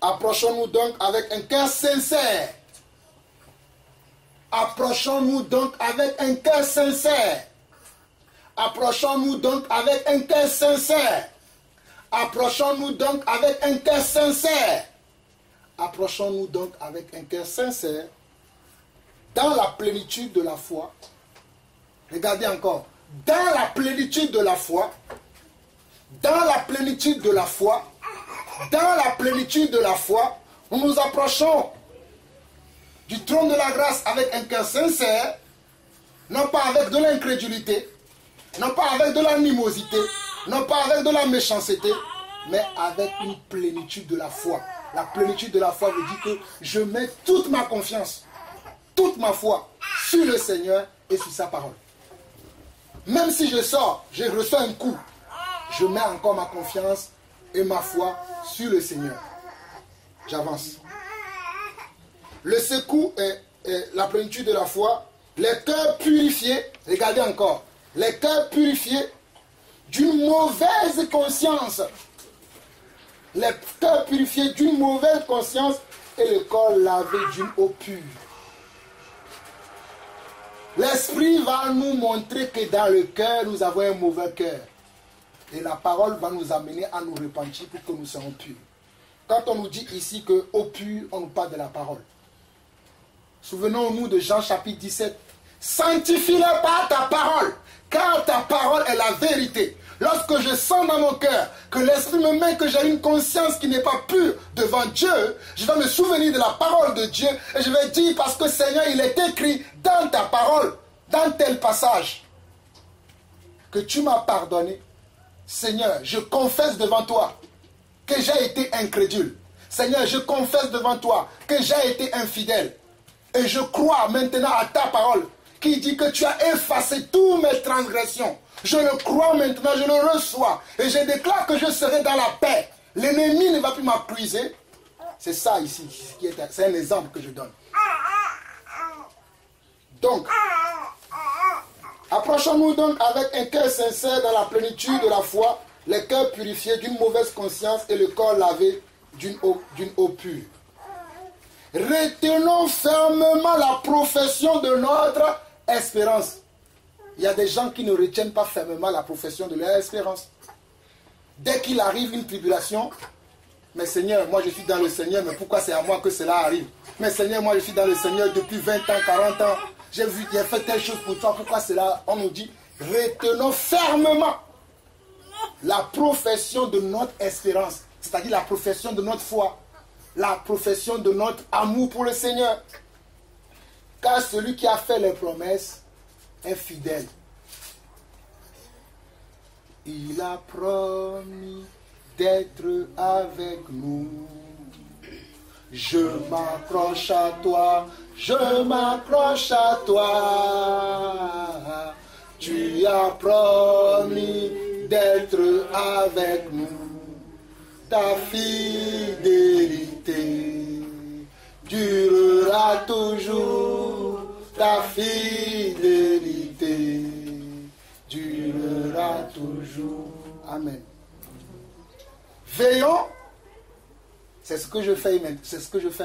Approchons-nous donc avec un cœur sincère. Approchons-nous donc avec un cœur sincère. Approchons-nous donc avec un cœur sincère. Approchons-nous donc avec un cœur sincère. Approchons-nous donc avec un cœur sincère dans la plénitude de la foi. Regardez encore. Dans la plénitude de la foi. Dans la plénitude de la foi. Dans la plénitude de la foi. Nous nous approchons du trône de la grâce avec un cœur sincère. Non pas avec de l'incrédulité. Non pas avec de l'animosité, non pas avec de la méchanceté, mais avec une plénitude de la foi. La plénitude de la foi veut dire que je mets toute ma confiance, toute ma foi sur le Seigneur et sur sa parole. Même si je sors, je reçois un coup, je mets encore ma confiance et ma foi sur le Seigneur. J'avance. Le secours est la plénitude de la foi, les cœurs purifiés, regardez encore. Les cœurs purifiés d'une mauvaise conscience. Les cœurs purifiés d'une mauvaise conscience et le corps lavé d'une eau pure. L'Esprit va nous montrer que dans le cœur, nous avons un mauvais cœur. Et la parole va nous amener à nous repentir pour que nous soyons purs. Quand on nous dit ici que eau pure, on nous parle de la parole. Souvenons-nous de Jean chapitre 17. Sanctifie-les par ta parole, car ta parole est la vérité. Lorsque je sens dans mon cœur que l'Esprit me met que j'ai une conscience qui n'est pas pure devant Dieu, je vais me souvenir de la parole de Dieu et je vais dire, parce que Seigneur, il est écrit dans ta parole, dans tel passage, que tu m'as pardonné. Seigneur, je confesse devant toi que j'ai été incrédule. Seigneur, je confesse devant toi que j'ai été infidèle. Et je crois maintenant à ta parole qui dit que tu as effacé toutes mes transgressions. Je le crois maintenant, je le reçois. Et je déclare que je serai dans la paix. L'ennemi ne va plus m'accuser. C'est ça ici, c'est un exemple que je donne. Donc, approchons-nous donc avec un cœur sincère dans la plénitude de la foi, le cœur purifié d'une mauvaise conscience et le corps lavé d'une eau pure. Retenons fermement la profession de notre espérance. Il y a des gens qui ne retiennent pas fermement la profession de leur espérance. Dès qu'il arrive une tribulation, mais Seigneur, moi je suis dans le Seigneur, mais pourquoi c'est à moi que cela arrive? Mais Seigneur, moi je suis dans le Seigneur depuis 20 ans, 40 ans. J'ai fait telle chose pour toi, pourquoi cela? On nous dit, retenons fermement la profession de notre espérance, c'est-à-dire la profession de notre foi, la profession de notre amour pour le Seigneur. Car celui qui a fait les promesses est fidèle. Il a promis d'être avec nous. Je m'accroche à toi, je m'accroche à toi. Tu as promis d'être avec nous. Ta fidélité durera toujours. Ta fidélité durera toujours. Amen. Veillons, c'est ce que je fais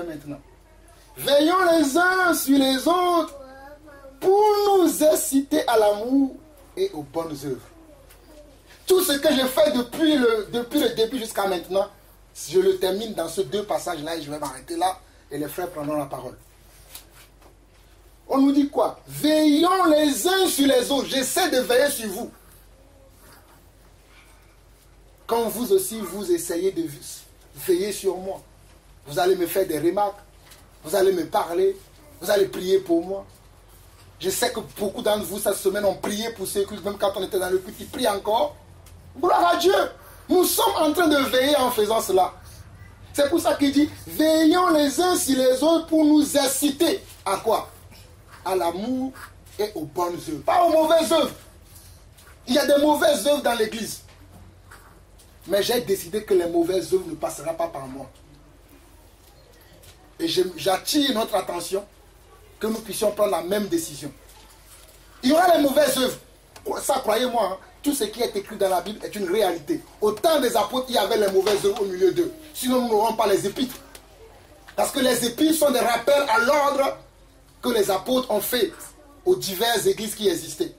maintenant. Veillons les uns sur les autres pour nous inciter à l'amour et aux bonnes œuvres. Tout ce que je fais depuis le début jusqu'à maintenant, je le termine dans ces deux passages-là et je vais m'arrêter là et les frères prendront la parole. On nous dit quoi? Veillons les uns sur les autres. J'essaie de veiller sur vous. Quand vous aussi, vous essayez de veiller sur moi, vous allez me faire des remarques, vous allez me parler, vous allez prier pour moi. Je sais que beaucoup d'entre vous, cette semaine, ont prié pour ce culte, même quand on était dans le culte, ils prient encore. Gloire à Dieu. Nous sommes en train de veiller en faisant cela. C'est pour ça qu'il dit, veillons les uns sur les autres pour nous inciter à quoi? À l'amour et aux bonnes œuvres. Pas aux mauvaises œuvres. Il y a des mauvaises œuvres dans l'église. Mais j'ai décidé que les mauvaises œuvres ne passeront pas par moi. Et j'attire notre attention que nous puissions prendre la même décision. Il y aura les mauvaises œuvres. Ça, croyez-moi, hein, tout ce qui est écrit dans la Bible est une réalité. Au temps des apôtres, il y avait les mauvaises œuvres au milieu d'eux. Sinon, nous n'aurons pas les épîtres. Parce que les épîtres sont des rappels à l'ordre que les apôtres ont fait aux diverses églises qui existaient.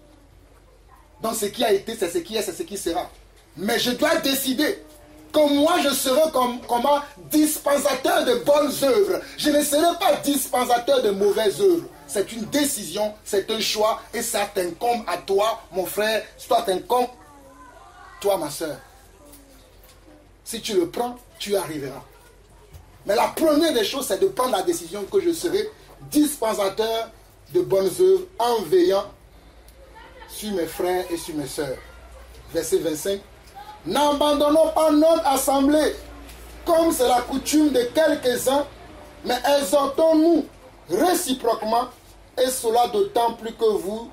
Donc ce qui a été, c'est ce qui est, c'est ce qui sera. Mais je dois décider que moi je serai comme un dispensateur de bonnes œuvres. Je ne serai pas dispensateur de mauvaises œuvres. C'est une décision, c'est un choix et ça t'incombe à toi, mon frère, ça t'incombe, toi, ma soeur. Si tu le prends, tu arriveras. Mais la première des choses, c'est de prendre la décision que je serai dispensateur de bonnes œuvres en veillant sur mes frères et sur mes sœurs. Verset 25. N'abandonnons pas notre assemblée, comme c'est la coutume de quelques-uns, mais exhortons-nous réciproquement, et cela d'autant plus que vous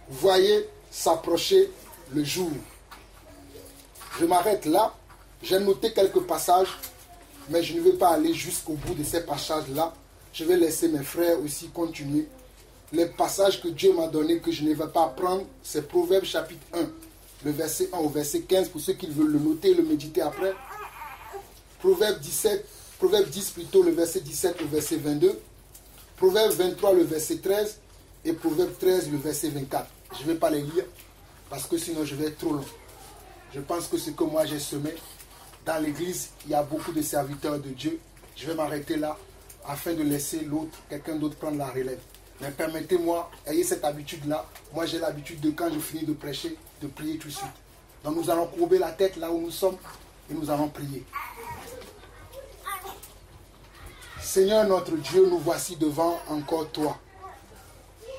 voyez s'approcher le jour. Je m'arrête là. J'ai noté quelques passages, mais je ne vais pas aller jusqu'au bout de ces passages-là. Je vais laisser mes frères aussi continuer. Les passages que Dieu m'a donnés, que je ne vais pas prendre, c'est Proverbes chapitre 1, le verset 1 au verset 15, pour ceux qui veulent le noter et le méditer après. Proverbes 10 plutôt, le verset 17 au verset 22. Proverbes 23, le verset 13. Et Proverbes 13, le verset 24. Je ne vais pas les lire, parce que sinon je vais être trop long. Je pense que ce que moi j'ai semé, dans l'église, il y a beaucoup de serviteurs de Dieu. Je vais m'arrêter là, afin de laisser l'autre, quelqu'un d'autre prendre la relève. Mais permettez-moi, ayez cette habitude-là. Moi, j'ai l'habitude de, quand je finis de prêcher, de prier tout de suite. Donc, nous allons courber la tête là où nous sommes et nous allons prier. Seigneur notre Dieu, nous voici devant encore toi.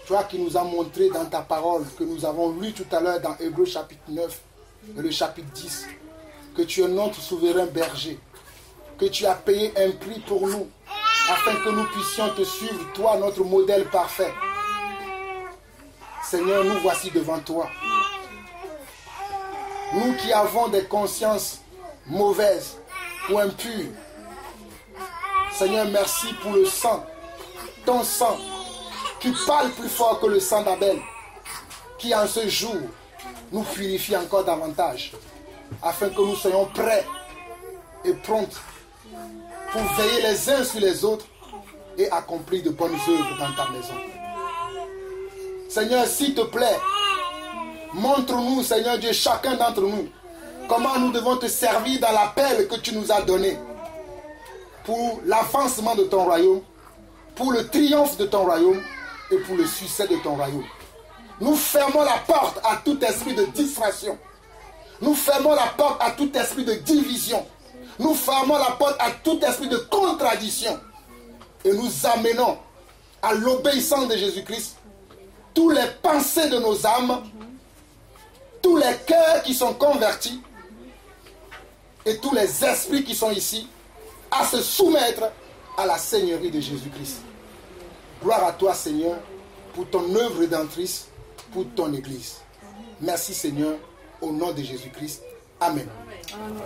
Toi qui nous as montré dans ta parole, que nous avons lu tout à l'heure dans Hébreux chapitre 9 et le chapitre 10, que tu es notre souverain berger, que tu as payé un prix pour nous, afin que nous puissions te suivre, toi, notre modèle parfait. Seigneur, nous voici devant toi. Nous qui avons des consciences mauvaises ou impures. Seigneur, merci pour le sang, ton sang, qui parle plus fort que le sang d'Abel, qui en ce jour nous purifie encore davantage, afin que nous soyons prêts et prompts pour veiller les uns sur les autres et accomplir de bonnes œuvres dans ta maison. Seigneur, s'il te plaît, montre-nous, Seigneur Dieu, chacun d'entre nous, comment nous devons te servir dans l'appel que tu nous as donné pour l'avancement de ton royaume, pour le triomphe de ton royaume et pour le succès de ton royaume. Nous fermons la porte à tout esprit de distraction. Nous fermons la porte à tout esprit de division. Nous fermons la porte à tout esprit de contradiction. Et nous amenons à l'obéissance de Jésus-Christ tous les pensées de nos âmes, tous les cœurs qui sont convertis et tous les esprits qui sont ici à se soumettre à la Seigneurie de Jésus-Christ. Gloire à toi, Seigneur, pour ton œuvre rédemptrice, pour ton Église. Merci, Seigneur, au nom de Jésus-Christ. Amen. Amen.